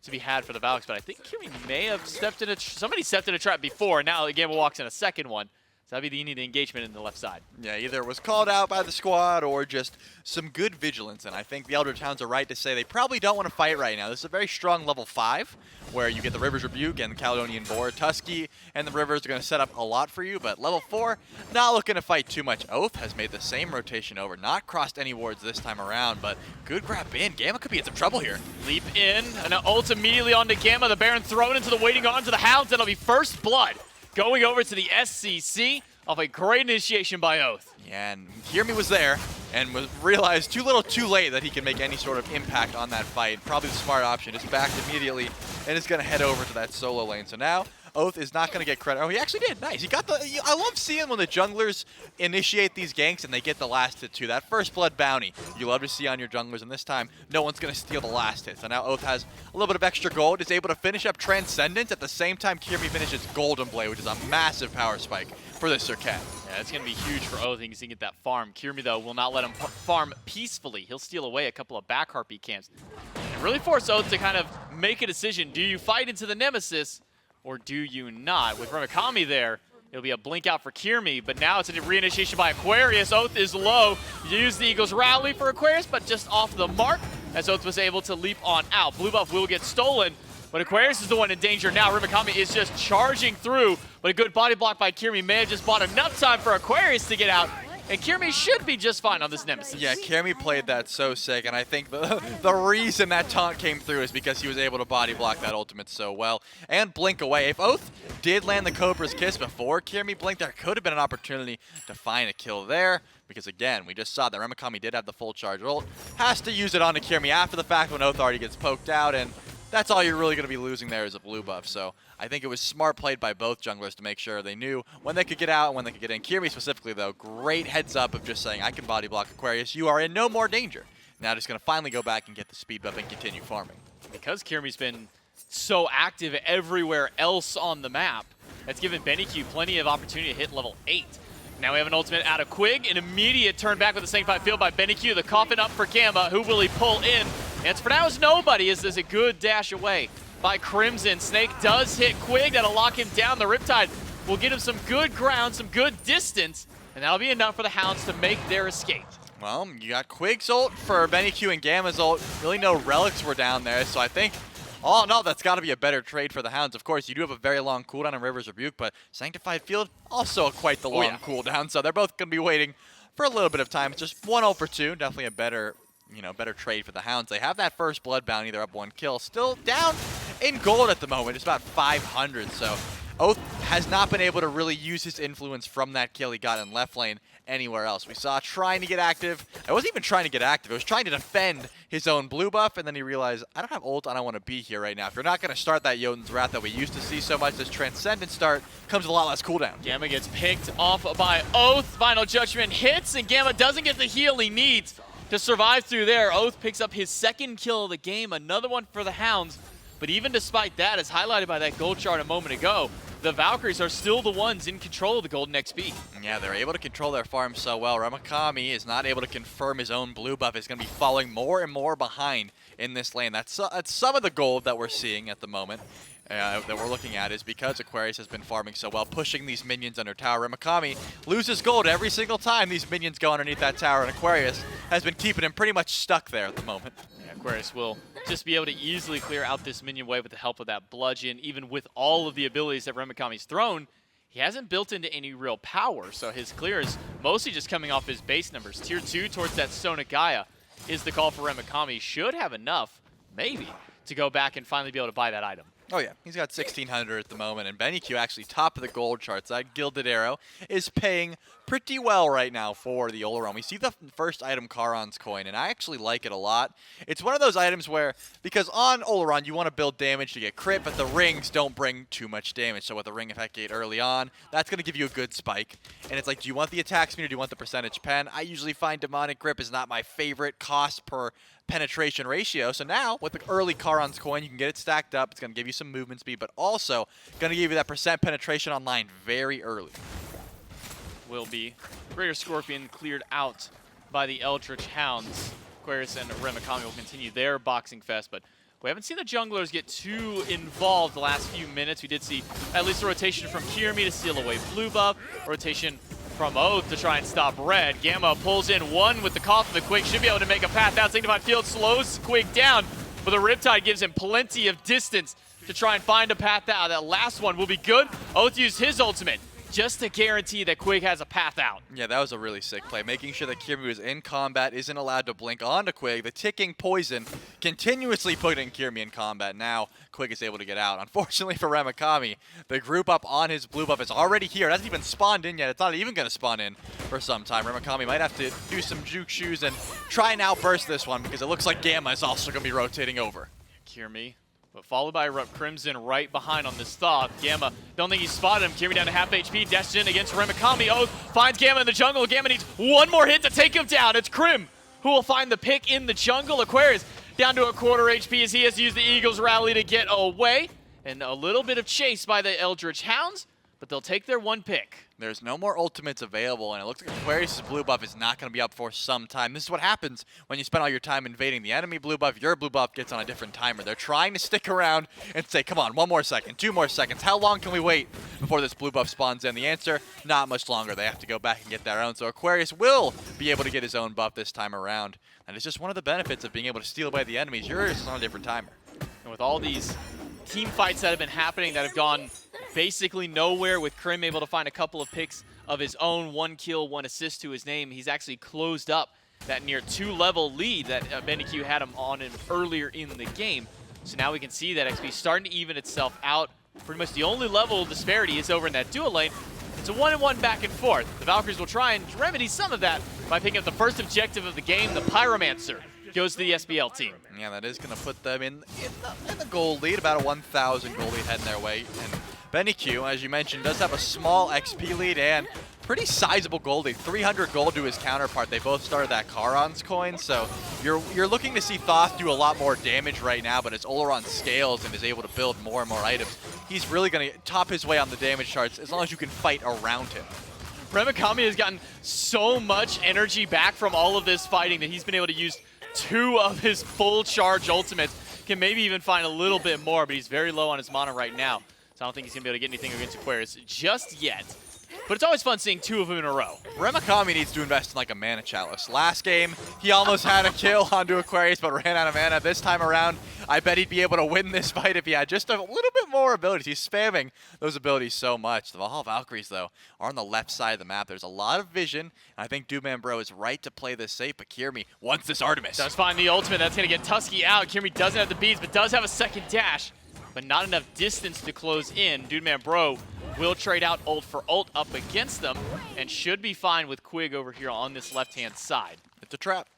to be had for the Valks, but I think Kirmi may have stepped in somebody stepped in a trap before, and now the Gamma walks in a second one. So that'd be the engagement in the left side. Yeah, either was called out by the squad or just some good vigilance, and I think the Eldritch Hounds are right to say they probably don't want to fight right now. This is a very strong level 5, where you get the River's Rebuke and the Caledonian Boar. Tusky and the Rivers are going to set up a lot for you, but level 4, not looking to fight too much. Oath has made the same rotation over, not crossed any wards this time around, but good grab in. Gamma could be in some trouble here. Leap in, and an ult immediately onto Gamma. The Baron thrown into the waiting arms of the Hounds. That'll be first blood. Going over to the SCC off a great initiation by Oath. Yeah, and Kirmi was there and realized too little too late that he can make any sort of impact on that fight. Probably the smart option. Just backed immediately and is going to head over to that solo lane. So now Oath is not going to get credit. Oh, he actually did. Nice. He got the. I love seeing when the junglers initiate these ganks and they get the last hit too. That first blood bounty you love to see on your junglers, and this time no one's going to steal the last hit. So now Oath has a little bit of extra gold, is able to finish up Transcendence at the same time Kirmi finishes Golden Blade, which is a massive power spike for this Circat. Yeah, it's going to be huge for Oath. He can get that farm. Kirmi, though, will not let him farm peacefully. He'll steal away a couple of back Harpy camps and really force Oath to kind of make a decision. Do you fight into the Nemesis, or do you not? With Remakami there, it'll be a blink out for Kirmi, but now it's a reinitiation by Aquarius. Oath is low. Use the Eagle's Rally for Aquarius, but just off the mark as Oath was able to leap on out. Blue buff will get stolen, but Aquarius is the one in danger now. Remakami is just charging through, but a good body block by Kirmi may have just bought enough time for Aquarius to get out. And Kirmi should be just fine on this Nemesis. Yeah, Kirmi played that so sick, and I think the reason that taunt came through is because he was able to body block that ultimate so well and blink away. If Oath did land the Cobra's Kiss before Kirmi blinked, there could have been an opportunity to find a kill there, because again, we just saw that Remakami did have the full charge ult. Has to use it onto Kirmi after the fact when Oath already gets poked out, and that's all you're really going to be losing there is a blue buff. So I think it was smart played by both junglers to make sure they knew when they could get out and when they could get in. Kirmi specifically, though, great heads up of just saying, I can body block Aquarius. You are in no more danger Now just going to finally go back and get the speed buff and continue farming. Because Kirmi's been so active everywhere else on the map, that's given BennyQ plenty of opportunity to hit level 8. Now we have an ultimate out of Quig, an immediate turn back with the Sanctified Field by BennyQ. The coffin up for Gamma. Who will he pull in? Answer for now is nobody, as there's a good dash away by Crimson. Snake does hit Quig. That'll lock him down. The Riptide will get him some good ground, some good distance, and that'll be enough for the Hounds to make their escape. Well, you got Quig's ult for BennyQ and Gamma's ult. Really no relics were down there, so I think all in all, that's got to be a better trade for the Hounds. Of course, you do have a very long cooldown on River's Rebuke, but Sanctified Field, also quite the long cooldown, so they're both going to be waiting for a little bit of time. It's just 1 ult for 2, definitely a better trade for the Hounds. They have that first blood bounty, they're up 1 kill, still down in gold at the moment, just about 500, so Oath has not been able to really use his influence from that kill he got in left lane anywhere else. We saw trying to get active. I wasn't even trying to get active. I was trying to defend his own blue buff, and then he realized, I don't have ult, I don't want to be here right now. If you're not going to start that Jotun's Wrath that we used to see so much, this Transcendent start comes with a lot less cooldown. Gamma gets picked off by Oath. Final Judgment hits, and Gamma doesn't get the heal he needs to survive through there. Oath picks up his 2nd kill of the game, another one for the Hounds. But even despite that, as highlighted by that gold chart a moment ago, the Valkyries are still the ones in control of the golden XP. Yeah, they're able to control their farm so well. Ramakami is not able to confirm his own blue buff. He's going to be falling more and more behind in this lane. That's some of the gold that we're seeing at the moment. That we're looking at is because Aquarius has been farming so well, pushing these minions under tower. Ramakami loses gold every single time these minions go underneath that tower, and Aquarius has been keeping him pretty much stuck there at the moment. Yeah, Aquarius will just be able to easily clear out this minion wave with the help of that bludgeon. Even with all of the abilities that Ramakami's thrown, he hasn't built into any real power, so his clear is mostly just coming off his base numbers. Tier 2 towards that Stone of Gaia is the call for Ramakami. Should have enough, maybe, to go back and finally be able to buy that item. Oh yeah, he's got 1,600 at the moment, and BennyQ actually top of the gold charts. That Gilded Arrow is paying pretty well right now for the Oleron. We see the first item, Charon's Coin, and I actually like it a lot. It's one of those items where, because on Oleron you want to build damage to get crit, but the rings don't bring too much damage. So with the ring effect gate early on, that's going to give you a good spike. And it's like, do you want the attack speed or do you want the percentage pen? I usually find Demonic Grip is not my favorite cost per penetration ratio. So now, with the early Charon's Coin, you can get it stacked up. It's going to give you some movement speed, but also going to give you that percent penetration online very early. Will be Greater Scorpion cleared out by the Eldritch Hounds. Aquarius and Ramakami will continue their boxing fest, but we haven't seen the junglers get too involved the last few minutes. We did see at least a rotation from Kirmi to steal away blue buff, rotation from Oath to try and stop red. Gamma pulls in 1 with the cough of the Quig, should be able to make a path out. Sanctified Field slows Quig down, but the Riptide gives him plenty of distance to try and find a path out. That last one will be good. Oath used his ultimate just to guarantee that Quig has a path out. Yeah, that was a really sick play. Making sure that Kirmi was in combat, isn't allowed to blink onto Quig. The ticking poison continuously putting Kirmi in combat. Now Quig is able to get out. Unfortunately for Ramakami, the group up on his blue buff is already here. It hasn't even spawned in yet. It's not even going to spawn in for some time. Ramakami might have to do some juke shoes and try and outburst this one, because it looks like Gamma is also going to be rotating over. Kirmi, but followed by Crimson right behind on this thought. Gamma, don't think he spotted him. Kirmi down to half HP, dashed in against Ramakami. Oath finds Gamma in the jungle. Gamma needs 1 more hit to take him down. It's Crim who will find the pick in the jungle. Aquarius down to a quarter HP as he has used the Eagles rally to get away. And a little bit of chase by the Eldritch Hounds, but they'll take their 1 pick. There's no more ultimates available, and it looks like Aquarius' blue buff is not going to be up for some time. This is what happens when you spend all your time invading the enemy blue buff. Your blue buff gets on a different timer. They're trying to stick around and say, come on, 1 more second, 2 more seconds. How long can we wait before this blue buff spawns in? The answer, not much longer. They have to go back and get their own. So Aquarius will be able to get his own buff this time around. And it's just one of the benefits of being able to steal away the enemies. Yours is on a different timer. And with all these team fights that have been happening that have gone basically nowhere, with Crim able to find a couple of picks of his own, 1 kill, 1 assist to his name, he's actually closed up that near 2-level lead that BennyQ had him on him earlier in the game. So now we can see that XP starting to even itself out. Pretty much the only level disparity is over in that dual lane. It's a 1-1 back and forth. The Valkyries will try and remedy some of that by picking up the first objective of the game, the Pyromancer. Goes to the SBL team. Yeah, that is going to put them in the gold lead, about a 1,000 gold lead heading their way. And BennyQ, as you mentioned, does have a small XP lead and pretty sizable goldie. 300 gold to his counterpart. They both started that Charon's coin, so you're looking to see Thoth do a lot more damage right now, but as Oleron scales and is able to build more and more items, he's really going to top his way on the damage charts as long as you can fight around him. Remikami has gotten so much energy back from all of this fighting that he's been able to use 2 of his full charge ultimates. Can maybe even find a little bit more, but he's very low on his mana right now. So I don't think he's going to be able to get anything against Aquarius just yet. But it's always fun seeing 2 of them in a row. Remikami needs to invest in like a mana chalice. Last game, he almost had a kill onto Aquarius, but ran out of mana. This time around, I bet he'd be able to win this fight if he had just a little bit more abilities. He's spamming those abilities so much. The Valhalla Valkyries, though, are on the left side of the map. There's a lot of vision, and I think Dudeman Bro is right to play this safe, but Kirmi wants this Artemis. Does find the ultimate. That's going to get Tusky out. Kirmi doesn't have the beads, but does have a second dash, but not enough distance to close in. Dudeman Bro will trade out ult for ult up against them and should be fine with Quig over here on this left-hand side. It's a trap.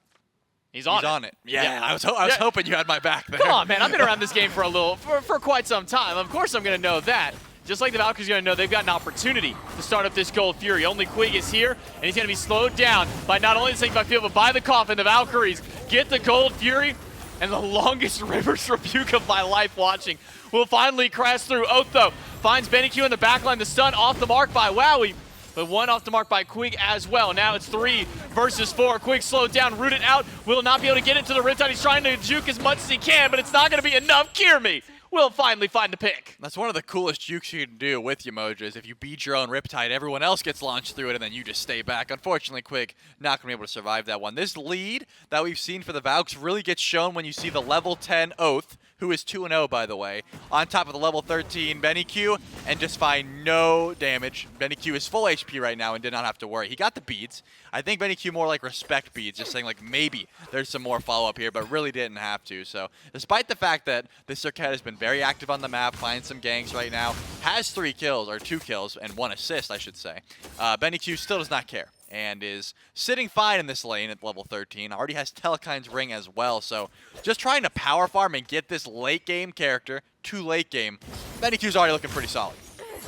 He's on it. Yeah, I was hoping you had my back there. Come on, man. I've been around this game for quite some time. Of course I'm going to know that. Just like the Valkyries are going to know they've got an opportunity to start up this Gold Fury. Only Quig is here, and he's going to be slowed down by not only the Sanctified Field, but by the Coffin. The Valkyries get the Gold Fury, and the longest Rivers Rebuke of my life watching will finally crash through. Oath, though, finds Benny Q in the backline. The stun off the mark by Wowie, but 1 off the mark by Quig as well. Now it's 3 versus 4. Quig slowed down, rooted out, will not be able to get into the Riptide. He's trying to juke as much as he can, but it's not going to be enough. Kirmi will finally find the pick. That's one of the coolest jukes you can do with Yamoja is if you beat your own Riptide, everyone else gets launched through it, and then you just stay back. Unfortunately, Quig not going to be able to survive that one. This lead that we've seen for the Valks really gets shown when you see the level 10 Oath, who is 2-0, by the way, on top of the level 13 Benny Q, and just find no damage. Benny Q is full HP right now and did not have to worry. He got the beads. I think Benny Q more like respect beads, just saying like maybe there's some more follow-up here, but really didn't have to. So despite the fact that this Circuit has been very active on the map, finding some ganks right now, has 3 kills, or 2 kills, and 1 assist, I should say, Benny Q still does not care and is sitting fine in this lane at level 13. Already has Telekine's Ring as well, so just trying to power farm and get this late game character to late game. Benny Q's already looking pretty solid.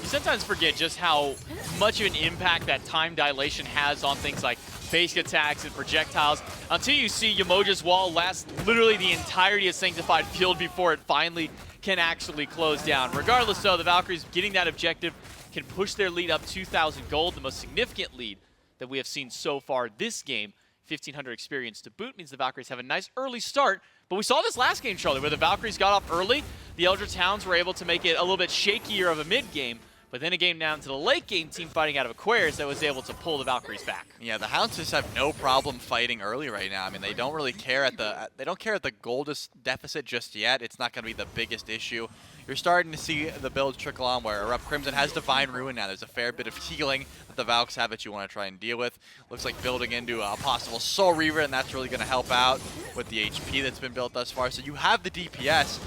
You sometimes forget just how much of an impact that time dilation has on things like basic attacks and projectiles until you see Yamoja's wall last literally the entirety of Sanctified Field before it finally can actually close down. Regardless, though, the Valkyries getting that objective can push their lead up 2,000 gold, the most significant lead that we have seen so far this game. 1,500 experience to boot means the Valkyries have a nice early start, but we saw this last game, Charlie, where the Valkyries got off early. The Eldritch Hounds were able to make it a little bit shakier of a mid-game, but then a game down to the late game team fighting out of Aquarius that was able to pull the Valkyries back. Yeah, the Hounds just have no problem fighting early right now. I mean, they don't really care at the goldest deficit just yet. It's not going to be the biggest issue. You're starting to see the builds trickle on where Erupt Crimson has Divine Ruin now. There's a fair bit of healing that the Valks have that you want to try and deal with. Looks like building into a possible Soul Reaver, and that's really going to help out with the HP that's been built thus far. So you have the DPS.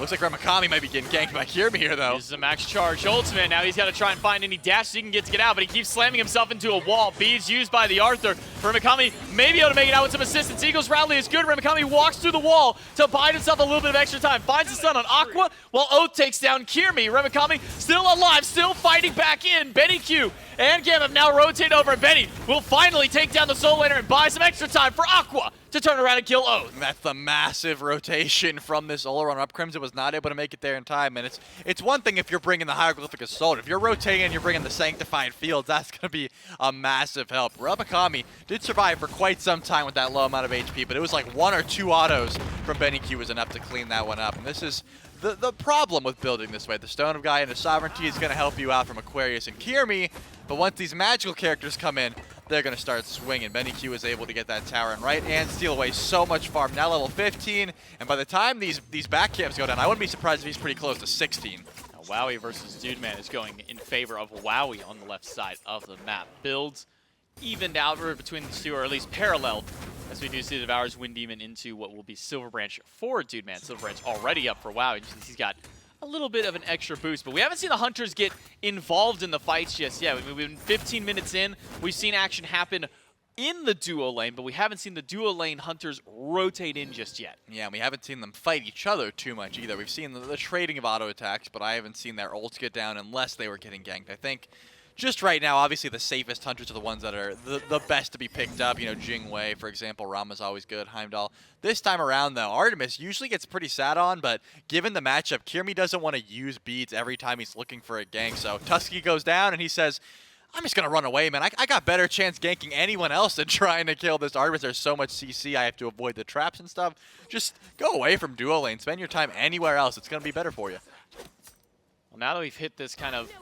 Looks like Remikami might be getting ganked by Kirmi here, though. This is a max charge ultimate. Now he's got to try and find any dashes he can get out, but he keeps slamming himself into a wall. Beads used by the Arthur. Remikami may be able to make it out with some assistance. Eagles Rally is good. Remikami walks through the wall to buy himself a little bit of extra time. Finds the stun on Aqua while Oath takes down Kirmi. Remikami still alive, still fighting back in. Benny Q and Gam have now rotated over. Benny will finally take down the Soul Laner and buy some extra time for Aqua to turn around and kill Oath. That's the massive rotation from this Oleron. Up Crimson was not able to make it there in time, and it's one thing if you're bringing the Hieroglyphic Assault. If you're rotating and you're bringing the Sanctified Fields, that's going to be a massive help. Remikami did survive for quite some time with that low amount of HP, but it was like 1 or 2 autos from Benny Q was enough to clean that one up. And this is the problem with building this way. The Stone of Gaia and the Sovereignty is going to help you out from Aquarius and Kirmi, but once these magical characters come in, they're going to start swinging. Benny Q is able to get that tower in right and steal away so much farm. Now level 15, and by the time these back camps go down, I wouldn't be surprised if he's pretty close to 16. Now, Wowie versus Dudeman is going in favor of Wowie on the left side of the map. Builds evened out between the two, or at least paralleled, as we do see the Devourer's Wind Demon into what will be Silver Branch for Dudeman. Silver Branch already up for Wowie. He's got a little bit of an extra boost, but we haven't seen the Hunters get involved in the fights just yet. We've been 15 minutes in. We've seen action happen in the duo lane, but we haven't seen the duo lane Hunters rotate in just yet. Yeah, and we haven't seen them fight each other too much either. We've seen the trading of auto attacks, but I haven't seen their ults get down unless they were getting ganked. I think just right now, obviously the safest hunters are the ones that are the best to be picked up. You know, Jingwei, for example, Rama's always good, Heimdall. This time around, though, Artemis usually gets pretty sat on, but given the matchup, Kirmi doesn't want to use beads every time he's looking for a gank. So Tusky goes down, and he says, I'm just going to run away, man. I got better chance ganking anyone else than trying to kill this Artemis. There's so much CC. I have to avoid the traps and stuff. Just go away from duo lane. Spend your time anywhere else. It's going to be better for you. Well, now that we've hit this kind of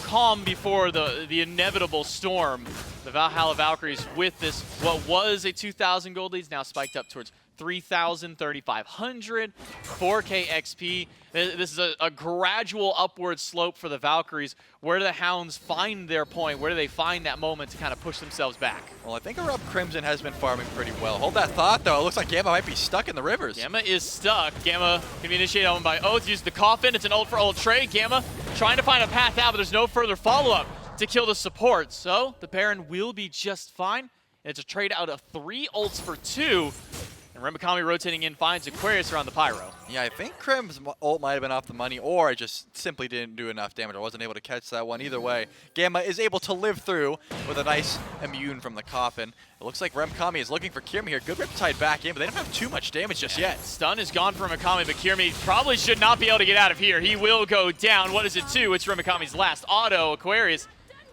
calm before the inevitable storm, the Valhalla Valkyries with this, what was a 2,000 gold lead, is now spiked up towards 3,000, 3,500, 4K XP. This is a gradual upward slope for the Valkyries. Where do the Hounds find their point? Where do they find that moment to kind of push themselves back? Well, I think Erupt Crimson has been farming pretty well. Hold that thought, though. It looks like Gamma might be stuck in the rivers. Gamma is stuck. Gamma can be initiated on by Oath. Use the coffin. It's an ult for ult trade. Gamma trying to find a path out, but there's no further follow-up to kill the support. So the Baron will be just fine. And it's a trade out of 3 ults for 2. And Remikami rotating in finds Aquarius around the Pyro. Yeah, I think Crim's ult might have been off the money, or it just simply didn't do enough damage. I wasn't able to catch that one. Either way, Gamma is able to live through with a nice immune from the coffin. It looks like Remikami is looking for Kirmi here. Good Riptide back in, but they don't have too much damage just yet. Stun is gone from Remikami, but Kirmi probably should not be able to get out of here. He will go down. What is it to? It's Remikami's last auto. Aquarius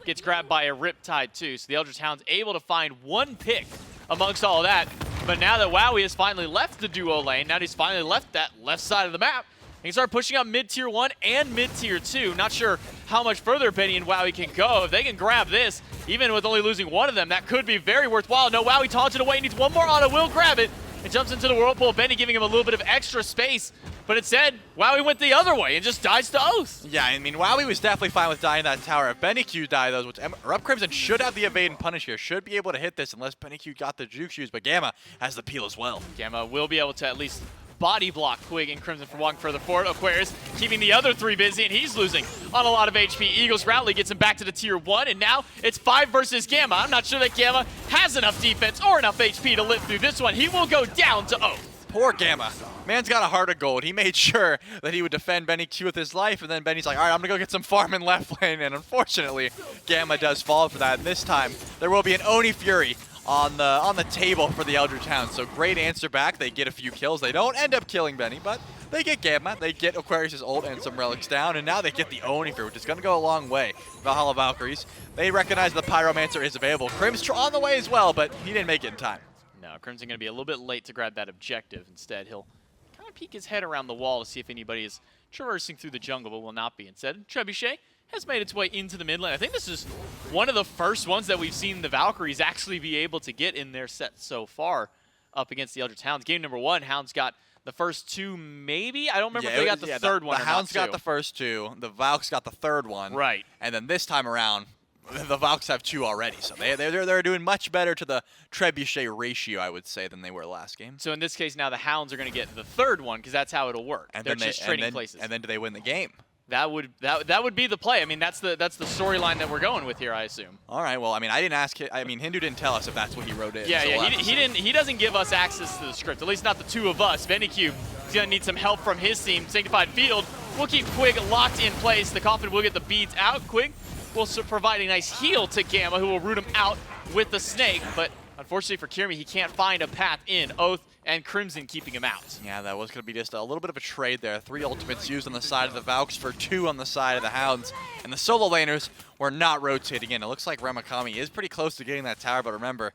gets grabbed by a Riptide too. So the Eldritch Hounds able to find 1 pick amongst all of that. But now that Wowie has finally left the duo lane, now he's finally left that left side of the map, he can start pushing up mid-tier 1 and mid-tier 2. Not sure how much further Benny and Wowie can go. If they can grab this, even with only losing 1 of them, that could be very worthwhile. No, Wowie taunts it away, needs 1 more auto, will grab it, and jumps into the Whirlpool. Benny giving him a little bit of extra space, but instead, Wowie went the other way and just dies to Oath. Yeah, I mean, Wowie was definitely fine with dying in that tower. If Benny Q died, though, which Erupt Crimson should have the evade and punish here, should be able to hit this unless Benny Q got the juke shoes, but Gamma has the peel as well. Gamma will be able to at least body block Quig and Crimson from walking further forward. Aquarius keeping the other 3 busy, and he's losing on a lot of HP. Eagles Rally gets him back to the tier 1, and now it's 5 versus Gamma. I'm not sure that Gamma has enough defense or enough HP to live through this one. He will go down to Oath. Poor Gamma. Man's got a heart of gold. He made sure that he would defend Benny Q with his life, and then Benny's like, all right, I'm going to go get some farm in left lane, and unfortunately, Gamma does fall for that. And this time, there will be an Oni Fury on the table for the Eldritch Hounds. So great answer back. They get a few kills. They don't end up killing Benny, but they get Gamma. They get Aquarius' ult and some relics down, and now they get the Oni Fury, which is going to go a long way. Valhalla Valkyries, they recognize the Pyromancer is available. Crim's on the way as well, but he didn't make it in time. No, Crimson going to be a little bit late to grab that objective. Instead, he'll kind of peek his head around the wall to see if anybody is traversing through the jungle, but will not be. Instead, Trebuchet has made its way into the mid lane. I think this is one of the first ones that we've seen the Valkyries actually be able to get in their set so far up against the Eldritch Hounds. Game number 1, Hounds got the first 2, maybe? I don't remember if they got the third one The or Hounds not, got the first 2. The Valks got the third one. Right. And then this time around, the Valks have 2 already. So they're doing much better to the Trebuchet ratio, I would say, than they were last game. So in this case, now the Hounds are going to get the third one because that's how it'll work. And they're just trading places. And then do they win the game? That would be the play. I mean, that's the storyline that we're going with here, I assume. All right. Well, I mean, I didn't ask. I mean, Hindu didn't tell us if that's what he wrote in. Yeah, so yeah. He didn't. He doesn't give us access to the script. At least not the 2 of us. Venicube is gonna need some help from his team. Sanctified Field will keep Quig locked in place. The Coffin will get the beads out. Quig will provide a nice heal to Gamma, who will root him out with the snake. But unfortunately for Kirmi, he can't find a path in. Oath and Crimson keeping him out. Yeah, that was going to be just a little bit of a trade there. 3 ultimates used on the side of the Valks for 2 on the side of the Hounds. And the solo laners were not rotating in. It looks like Remikami is pretty close to getting that tower, but remember,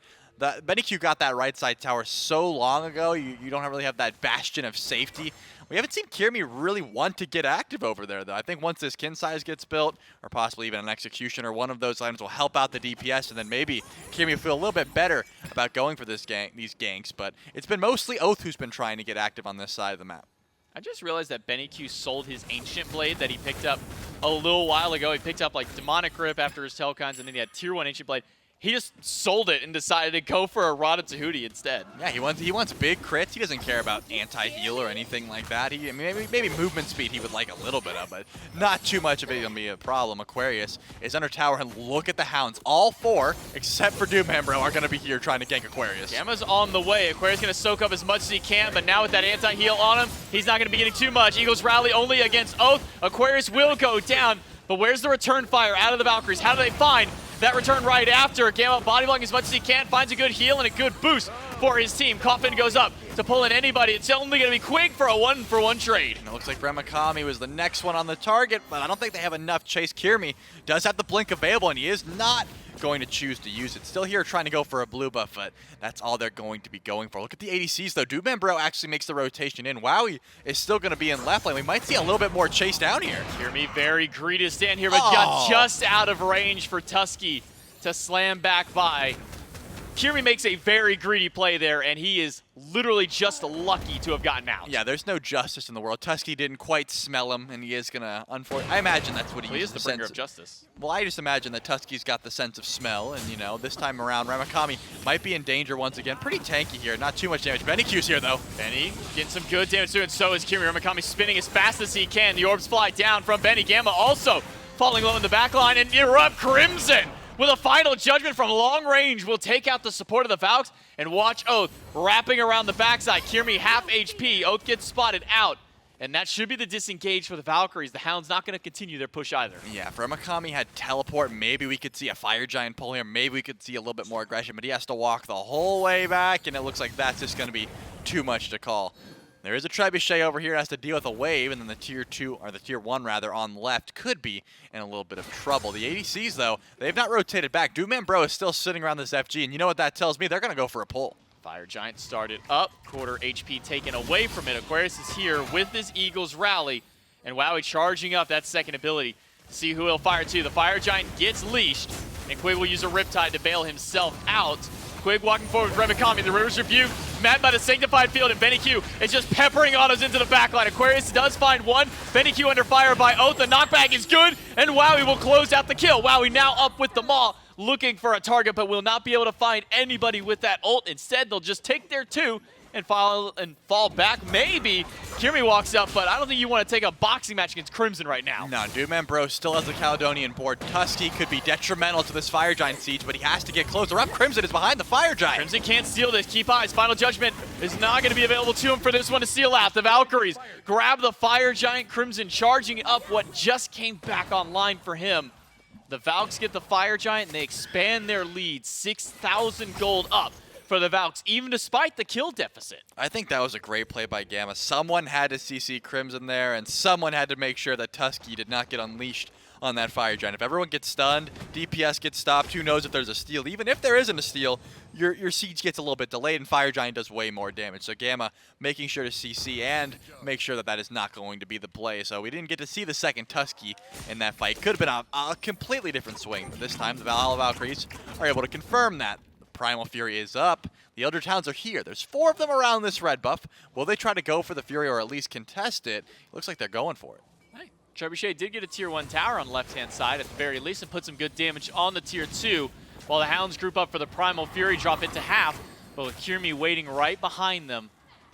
Benny Q got that right side tower so long ago, you don't really have that bastion of safety. We haven't seen Kirmi really want to get active over there, though. I think once this kin size gets built, or possibly even an execution, or one of those items will help out the DPS, and then maybe Kirmi will feel a little bit better about going for these ganks. But it's been mostly Oath who's been trying to get active on this side of the map. I just realized that Benny Q sold his Ancient Blade that he picked up a little while ago. He picked up like Demonic Grip after his Telkons, and then he had Tier 1 Ancient Blade. He just sold it and decided to go for a Rod of Tahuti instead. Yeah, he wants big crits. He doesn't care about anti-heal or anything like that. Maybe movement speed he would like a little bit of, but not too much of it going to be a problem. Aquarius is under tower, and look at the Hounds. All 4, except for Doomhambro, are going to be here trying to gank Aquarius. Gamma's on the way. Aquarius going to soak up as much as he can, but now with that anti-heal on him, he's not going to be getting too much. Eagles rally only against Oath. Aquarius will go down. But where's the return fire out of the Valkyries? How do they find that return right after? Gamma body blocking as much as he can, finds a good heal and a good boost for his team. Coffin goes up to pull in anybody. It's only going to be Quig for a 1-for-1 trade. And it looks like Remakami was the next one on the target, but I don't think they have enough chase. Kirmi does have the blink available, and he is not going to choose to use it. Still here trying to go for a blue buff, but that's all they're going to be going for. Look at the ADCs, though. Dudeman actually makes the rotation in. Wowie is still going to be in left lane. We might see a little bit more chase down here. Kirmi very greedy to stand here, but got just out of range for Tusky to slam back by. Kirmi makes a very greedy play there, and he is literally just lucky to have gotten out. Yeah, there's no justice in the world. Tusky didn't quite smell him, and he is going to, unfortunately, I imagine that's what he He is uses. the bringer of justice. Well, I just imagine that Tusky's got the sense of smell, and, you know, this time around, Remakami might be in danger once again. Pretty tanky here, not too much damage. Benny Q's here, though. Benny getting some good damage too, and so is Kirmi. Remakami spinning as fast as he can. The orbs fly down from Benny. Gamma also falling low in the back line, and Erupt Crimson with a final judgment from long range will take out the support of the Valks, and watch Oath wrapping around the backside. Kirmi half HP. Oath gets spotted out, and that should be the disengage for the Valkyries. The Hounds not going to continue their push either. Yeah, if Remakami had teleport, maybe we could see a Fire Giant pull here. Maybe we could see a little bit more aggression, but he has to walk the whole way back, and it looks like that's just going to be too much to call. There is a Trebuchet over here that has to deal with a wave, and then the tier 2, or the tier 1 rather, on left could be in a little bit of trouble. The ADCs, though, they've not rotated back. Doomman Bro is still sitting around this FG, and you know what that tells me? They're going to go for a pull. Fire Giant started up, quarter HP taken away from it. Aquarius is here with his Eagles rally, and Wowie charging up that second ability. See who he'll fire to. The Fire Giant gets leashed, and Quig will use a Riptide to bail himself out. Quig walking forward with Remakami, the River's Rebuke, met by the Sanctified Field, and Benny Q is just peppering autos into the backline. Aquarius does find one. Benny Q under fire by Oath. The knockback is good, and Wowie will close out the kill. Wowie now up with the Maw, looking for a target, but will not be able to find anybody with that ult. Instead, they'll just take their 2 and fall back. Maybe Kirmi walks up, but I don't think you want to take a boxing match against Crimson right now. No, Doomman Bro still has the Caledonian board. Tusky could be detrimental to this Fire Giant siege, but he has to get closer up. Crimson is behind the Fire Giant. Crimson can't steal this. Keep eyes. Final Judgment is not going to be available to him for this one to seal out. The Valkyries grab the Fire Giant. Crimson charging up what just came back online for him. The Valks get the Fire Giant, and they expand their lead. 6,000 gold up for the Valks, even despite the kill deficit. I think that was a great play by Gamma. Someone had to CC Crimson there, and someone had to make sure that Tusky did not get unleashed on that Fire Giant. If everyone gets stunned, DPS gets stopped, who knows if there's a steal. Even if there isn't a steal, your siege gets a little bit delayed, and Fire Giant does way more damage. So Gamma making sure to CC and make sure that that is not going to be the play. So we didn't get to see the second Tusky in that fight. Could have been a completely different swing, but this time the Valhalla Valkyries are able to confirm that. Primal Fury is up. The Eldritch Hounds are here. There's 4 of them around this red buff. Will they try to go for the Fury or at least contest it? Looks like they're going for it. Hey, Trebuchet did get a tier 1 tower on the left-hand side at the very least and put some good damage on the tier 2, while the Hounds group up for the Primal Fury, drop it to half, but with Kirmi waiting right behind them,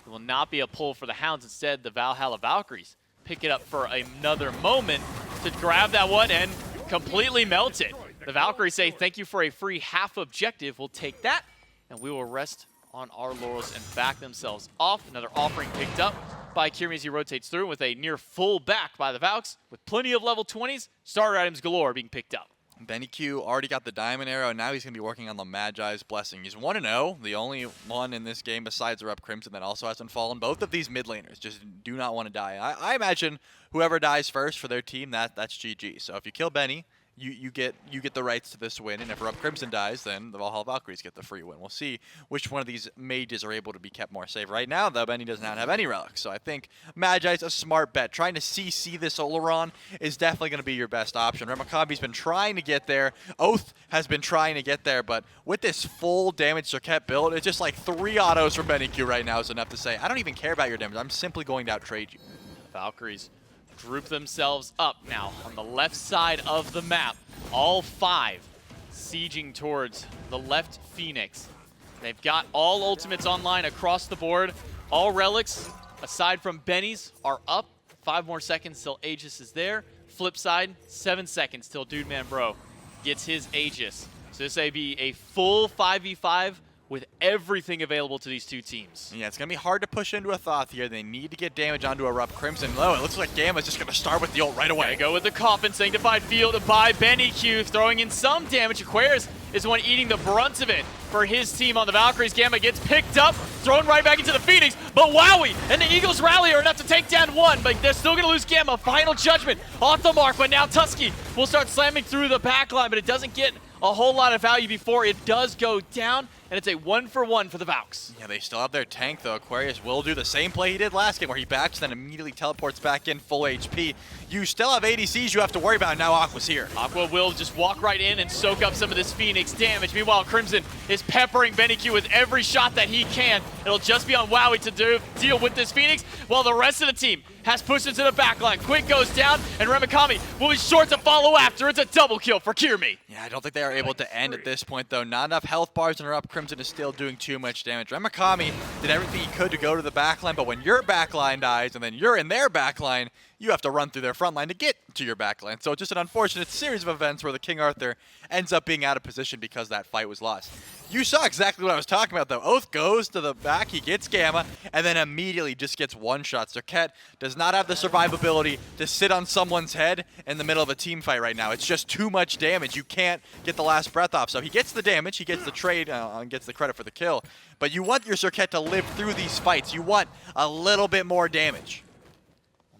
it will not be a pull for the Hounds. Instead, the Valhalla Valkyries pick it up for another moment to grab that one and completely melt it. The Valkyries say, thank you for a free half objective. We'll take that, and we will rest on our laurels and back themselves off. Another offering picked up by Kirmi as he rotates through with a near full back by the Valks, with plenty of level 20s, starter items galore being picked up. Benny Q already got the Diamond Arrow, and now he's going to be working on the Magi's Blessing. He's 1-0, the only one in this game besides Erupt Crimson that also hasn't fallen. Both of these mid laners just do not want to die. I imagine whoever dies first for their team, that's GG. So if you kill Benny, you get the rights to this win, and if Erupt Crimson dies, then the Valhalla Valkyries get the free win. We'll see which one of these mages are able to be kept more safe. Right now, though, Benny does not have any relics, so I think Magi's a smart bet. Trying to CC this Oleron is definitely going to be your best option. Remakami's been trying to get there. Oath has been trying to get there, but with this full damage Circuit build, it's just like 3 autos from Benny Q right now is enough to say, I don't even care about your damage. I'm simply going to outtrade you. Valkyries group themselves up now on the left side of the map. All 5 sieging towards the left Phoenix. They've got all ultimates online across the board. All relics, aside from Benny's, are up. 5 more seconds till Aegis is there. Flip side, 7 seconds till Dudeman Bro gets his Aegis. So this may be a full 5v5 with everything available to these two teams. Yeah, it's going to be hard to push into a Thoth here. They need to get damage onto Erupt Crimson. Oh, it looks like Gamma's just going to start with the ult right away. They go with the Coffin, Sanctified Field by BennyQ, throwing in some damage. Aquarius is the one eating the brunt of it for his team on the Valkyries. Gamma gets picked up, thrown right back into the Phoenix, but Wowie and the Eagles rally are enough to take down one, but they're still going to lose Gamma. Final judgment off the mark, but now Tusky will start slamming through the backline, but it doesn't get a whole lot of value before it does go down, and it's a 1-for-1 for the Valks. Yeah, they still have their tank, though. Aquarius will do the same play he did last game, where he backs, then immediately teleports back in full HP. You still have ADCs you have to worry about. Now Aqua's here. Aqua will just walk right in and soak up some of this Phoenix damage. Meanwhile, Crimson is peppering BennyQ with every shot that he can. It'll just be on Wowie to deal with this Phoenix, while the rest of the team has pushed into the backline. Quick goes down, and Remikami will be short to follow after. It's a double kill for Kirmi. Yeah, I don't think they are able to end at this point, though. Not enough health bars, and Erupt Crimson is still doing too much damage. Remikami did everything he could to go to the backline, but when your backline dies and then you're in their backline, you have to run through their front line to get to your backline. So it's just an unfortunate series of events where the King Arthur ends up being out of position because that fight was lost. You saw exactly what I was talking about, though. Oath goes to the back, he gets Gamma, and then immediately just gets one-shot. Serket does not have the survivability to sit on someone's head in the middle of a team fight right now. It's just too much damage. You can't get the last breath off. So he gets the damage, he gets the trade, and gets the credit for the kill. But you want your Serket to live through these fights. You want a little bit more damage.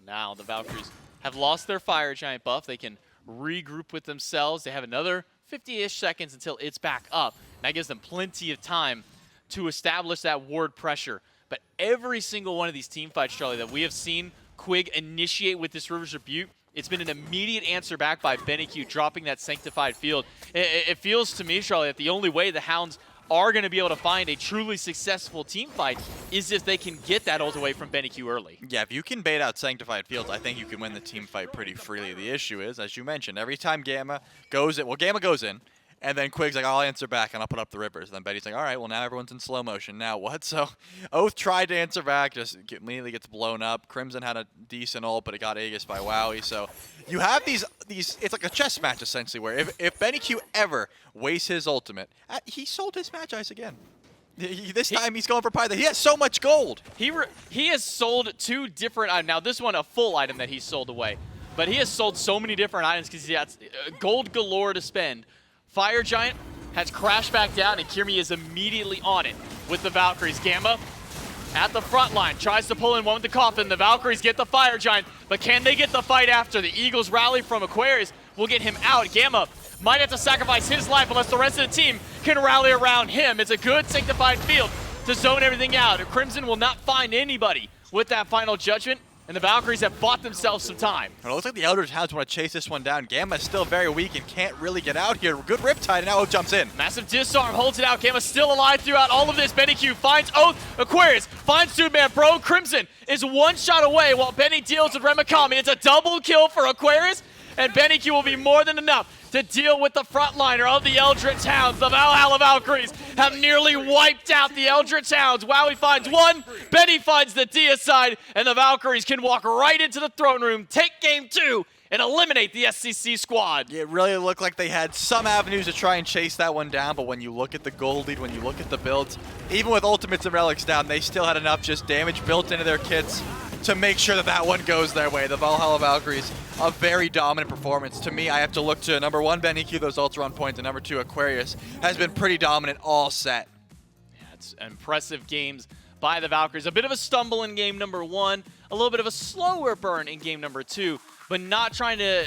Now the Valkyries have lost their Fire Giant buff. They can regroup with themselves. They have another 50-ish seconds until it's back up. That gives them plenty of time to establish that ward pressure. But every single one of these team fights, Charlie, that we have seen Quig initiate with this River's Rebuke, it's been an immediate answer back by BennyQ, dropping that Sanctified Field. It feels to me, Charlie, that the only way the Hounds are going to be able to find a truly successful team fight is if they can get that ult away from BennyQ early. Yeah, if you can bait out Sanctified Fields, I think you can win the team fight pretty freely. The issue is, as you mentioned, every time Gamma goes in, well, Gamma goes in, and then Quig's like, I'll answer back and I'll put up the rivers. And then Betty's like, all right, well, now everyone's in slow motion. Now what? So Oath tried to answer back, just immediately gets blown up. Crimson had a decent ult, but it got Aegis by Wowie. So you have these it's like a chess match, essentially, where if BennyQ ever wastes his ultimate, he sold his Magi's again. This time he's going for Python. He has so much gold. He has sold 2 different items. Now, this one, a full item that he sold away. But he has sold so many different items because he has gold galore to spend. Fire Giant has crashed back down, and Kirmi is immediately on it with the Valkyries. Gamma at the front line, tries to pull in one with the Coffin. The Valkyries get the Fire Giant, but can they get the fight after? The Eagles rally from Aquarius will get him out. Gamma might have to sacrifice his life unless the rest of the team can rally around him. It's a good Sanctified Field to zone everything out. Crimson will not find anybody with that final judgment, and the Valkyries have bought themselves some time. Well, it looks like the Eldritch Hounds want to chase this one down. Gamma is still very weak and can't really get out here. Good Riptide, and now Oath jumps in. Massive disarm holds it out. Gamma still alive throughout all of this. BennyQ finds Oath. Aquarius finds Dude Man Bro. Crimson is one shot away while Benny deals with Remikami. It's a double kill for Aquarius, and BennyQ will be more than enough to deal with the frontliner of the Eldritch Hounds. The Valhalla Valkyries have nearly wiped out the Eldritch Hounds. Wowie finds one, Benny finds the Decisive, and the Valkyries can walk right into the throne room, take game 2, and eliminate the SCC squad. It really looked like they had some avenues to try and chase that one down, but when you look at the gold lead, when you look at the builds, even with ultimates and relics down, they still had enough just damage built into their kits to make sure that that one goes their way. The Valhalla Valkyries, a very dominant performance. To me, I have to look to number 1, BennyQ, those ults are on point, and number 2, Aquarius, has been pretty dominant all set. Yeah, it's impressive games by the Valkyries. A bit of a stumble in game number 1, a little bit of a slower burn in game number 2, but not trying to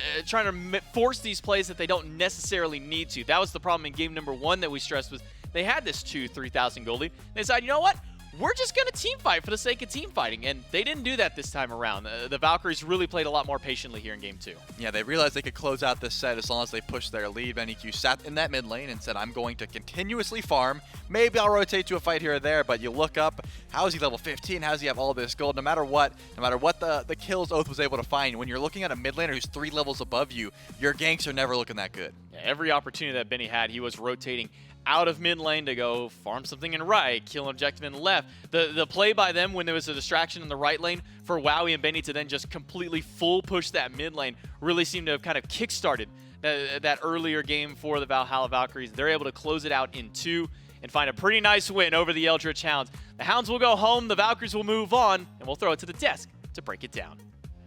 force these plays that they don't necessarily need to. That was the problem in game number 1 that we stressed was they had this 2,000-3,000 gold lead. They decided, you know what? We're just going to team fight for the sake of team fighting, and they didn't do that this time around. The Valkyries really played a lot more patiently here in game 2. Yeah, they realized they could close out this set as long as they pushed their lead. BennyQ sat in that mid lane and said, I'm going to continuously farm. Maybe I'll rotate to a fight here or there, but you look up, how is he level 15? How does he have all this gold? No matter what the kills Oath was able to find, when you're looking at a mid laner who's 3 levels above you, your ganks are never looking that good. Yeah, every opportunity that Benny had, he was rotating out of mid lane to go farm something in right, kill an objective in the left. The play by them when there was a distraction in the right lane for Wowie and Benny to then just completely full push that mid lane really seemed to have kind of kickstarted that earlier game for the Valhalla Valkyries. They're able to close it out in 2, and find a pretty nice win over the Eldritch Hounds. The Hounds will go home, the Valkyries will move on, and we'll throw it to the desk to break it down.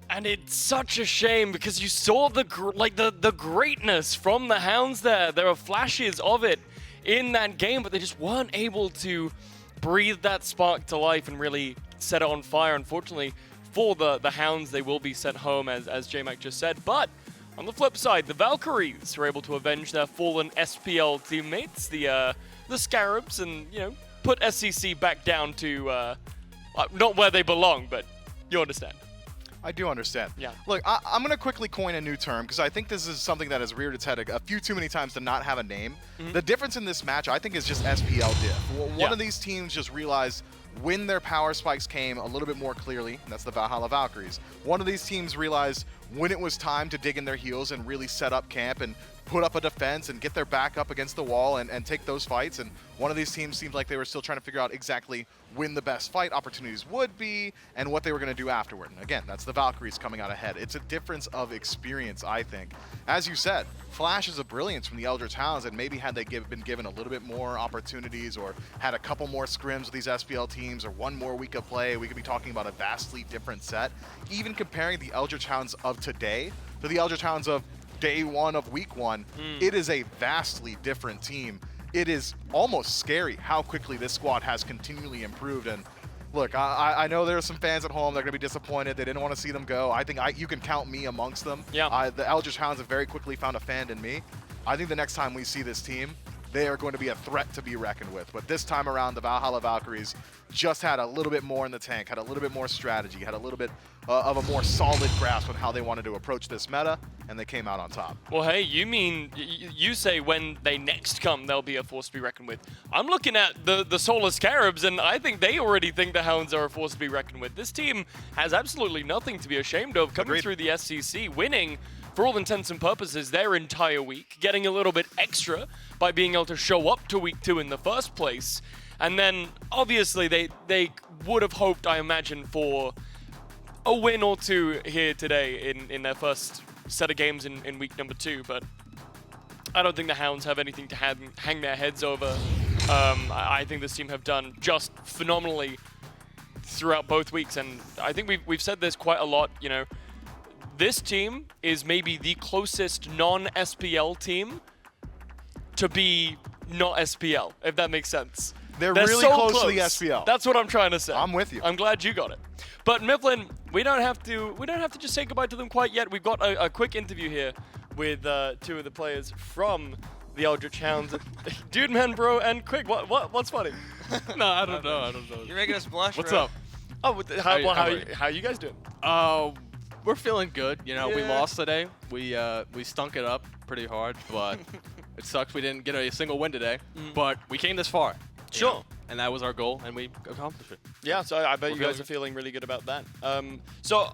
And it's such a shame because you saw the greatness from the Hounds there. There are flashes of it in that game, but they just weren't able to breathe that spark to life and really set it on fire. Unfortunately, for the Hounds, they will be sent home, as J-Mac just said. But on the flip side, the Valkyries were able to avenge their fallen SPL teammates, the Scarabs, and put SCC back down to not where they belong, but you understand. I do understand. Yeah. Look, I'm going to quickly coin a new term because I think this is something that has reared its head a few too many times to not have a name. The difference in this match, I think, is just SPL diff. One of these teams just realized when their power spikes came a little bit more clearly, and that's the Valhalla Valkyries. One of these teams realized when it was time to dig in their heels and really set up camp and put up a defense and get their back up against the wall and take those fights. And one of these teams seemed like they were still trying to figure out exactly when the best fight opportunities would be and what they were going to do afterward. And again, that's the Valkyries coming out ahead. It's a difference of experience, I think. As you said, flashes of brilliance from the Eldritch Hounds, and maybe had they been given a little bit more opportunities or had a couple more scrims with these SPL teams or one more week of play, we could be talking about a vastly different set. Even comparing the Eldritch Hounds of today to the Eldritch Hounds of day one of week one, it is a vastly different team. It is almost scary how quickly this squad has continually improved. And look, I know there are some fans at home that are going to be disappointed. They didn't want to see them go. I think you can count me amongst them. Yeah. The Eldritch Hounds have very quickly found a fan in me. I think the next time we see this team, they are going to be a threat to be reckoned with. But this time around, the Valhalla Valkyries just had a little bit more in the tank, had a little bit more strategy, had a little bit of a more solid grasp on how they wanted to approach this meta, and they came out on top. Well, hey, you say when they next come, they'll be a force to be reckoned with. I'm looking at the Solar Scarabs, and I think they already think the Hounds are a force to be reckoned with. This team has absolutely nothing to be ashamed of coming through the SCC, winning, for all intents and purposes, their entire week, getting a little bit extra by being able to show up to week 2 in the first place. And then, obviously, they would have hoped, I imagine, for a win or two here today in their first set of games in week number 2, but I don't think the Hounds have anything to hang their heads over. I think this team have done just phenomenally throughout both weeks, and I think we've said this quite a lot, this team is maybe the closest non-SPL team to be not SPL, if that makes sense. They're really so close to the SPL. That's what I'm trying to say. I'm with you. I'm glad you got it. But Mifflin, we don't have to just say goodbye to them quite yet. We've got a quick interview here with 2 of the players from the Eldritch Hounds. Dude, man, bro, and Quick, what's funny? No, I don't know. You're making us blush, What's bro. up? Oh, how are you guys doing? We're feeling good. We lost today. We stunk it up pretty hard, but it sucks we didn't get a single win today. But we came this far. Sure. And that was our goal, and we accomplished it. Yeah, so I bet you guys are feeling really good about that. So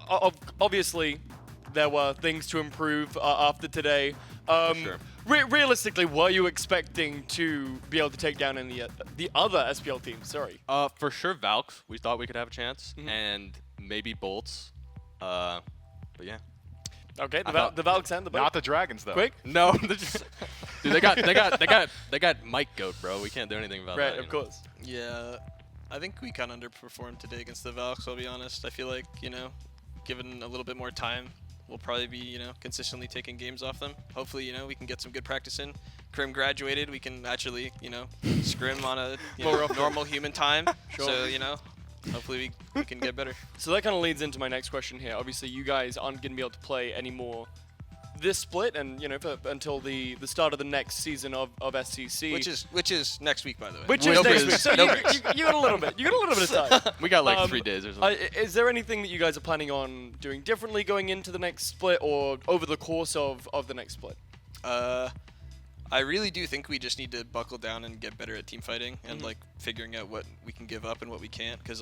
obviously, there were things to improve after today. Sure. Realistically, were you expecting to be able to take down any the other SPL teams? Sorry. For sure, Valks. We thought we could have a chance, and maybe Bolts. But yeah. Okay, the Valks and the Boat. Not the Dragons, though. Quick. No, dude, they got Mike Goat, bro. We can't do anything about that. Right, of course. Yeah, I think we kind of underperformed today against the Valks, I'll be honest. I feel like, given a little bit more time, we'll probably be, consistently taking games off them. Hopefully, we can get some good practice in. Krim graduated, we can actually, scrim on a normal human time. Sure. So, hopefully we can get better. So that kind of leads into my next question here. Obviously, you guys aren't going to be able to play anymore this split, and until the start of the next season of SCC, Which is next week, by the way. Which is next week. So you got a little bit. You got a little bit of time. We got like 3 days or something. Is there anything that you guys are planning on doing differently going into the next split, or over the course of the next split? I really do think we just need to buckle down and get better at team fighting and figuring out what we can give up and what we can't. Because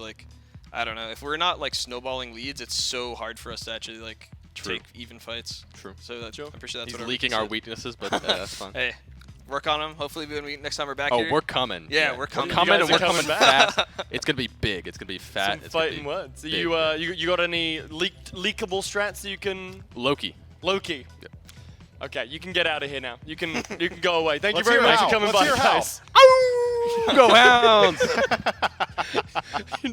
I don't know, if we're not snowballing leads, it's so hard for us to actually take even fights. True. So I'm pretty sure that's He's what leaking our weaknesses, but that's fine. Hey, work on them. Hopefully next time we're back Oh, here. we're coming. Yeah, we're coming. We're coming, and we're coming back. fast. It's gonna be big. It's gonna be fat. Some It's gonna fighting be words. big. You got any leakable strats that you can? Loki. Loki. Okay, you can get out of here now. You can go away. Thank Let's you very hear much how. for coming Let's by, hear how. guys. Go Hounds!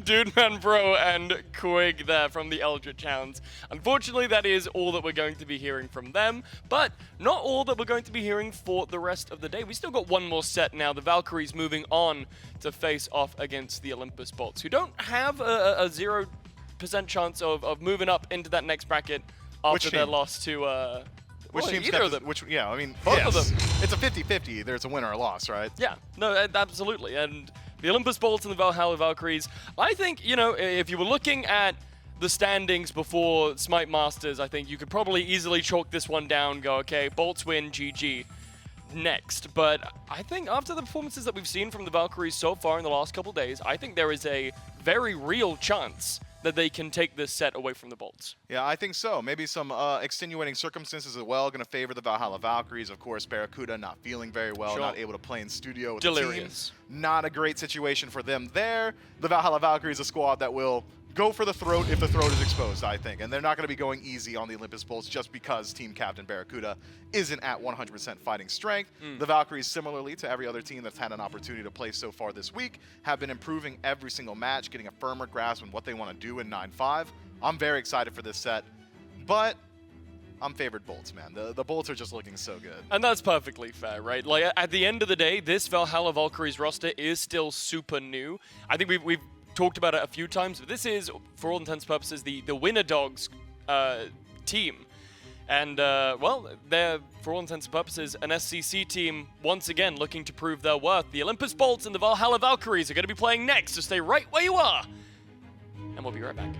Dude Man Bro and Quig there from the Eldritch Hounds. Unfortunately, that is all that we're going to be hearing from them, but not all that we're going to be hearing for the rest of the day. We still got one more set now. The Valkyries moving on to face off against the Olympus Bolts, who don't have a 0% chance of moving up into that next bracket after their loss to... Which team's either got of them. yeah, I mean, Both of them. It's a 50-50. There's a winner or a loss, right? Yeah, no, absolutely. And the Olympus Bolts and the Valhalla Valkyries, I think, you know, if you were looking at the standings before Smite Masters, I think you could probably easily chalk this one down, go, okay, Bolts win, GG, next. But I think after the performances that we've seen from the Valkyries so far in the last couple days, I think there is a very real chance that they can take this set away from the Bolts. Yeah, I think so. Maybe some extenuating circumstances as well going to favor the Valhalla Valkyries. Of course, Barracuda not feeling very well, Sure. not able to play in studio with Delirious. the team. Not a great situation for them there. The Valhalla Valkyries, a squad that will go for the throat if the throat is exposed, I think. And they're not going to be going easy on the Olympus Bolts just because team captain Barracuda isn't at 100% fighting strength. The Valkyries, similarly to every other team that's had an opportunity to play so far this week, have been improving every single match, getting a firmer grasp on what they want to do in 9-5. I'm very excited for this set, but I'm favored Bolts, man. The Bolts are just looking so good. And that's perfectly fair, right? Like, at the end of the day, this Valhalla Valkyries roster is still super new. I think we've talked about it a few times, but this is, for all intents and purposes, the Winner Dogs team. And, well, they're, for all intents and purposes, an SCC team, once again, looking to prove their worth. The Olympus Bolts and the Valhalla Valkyries are going to be playing next, so stay right where you are. And we'll be right back.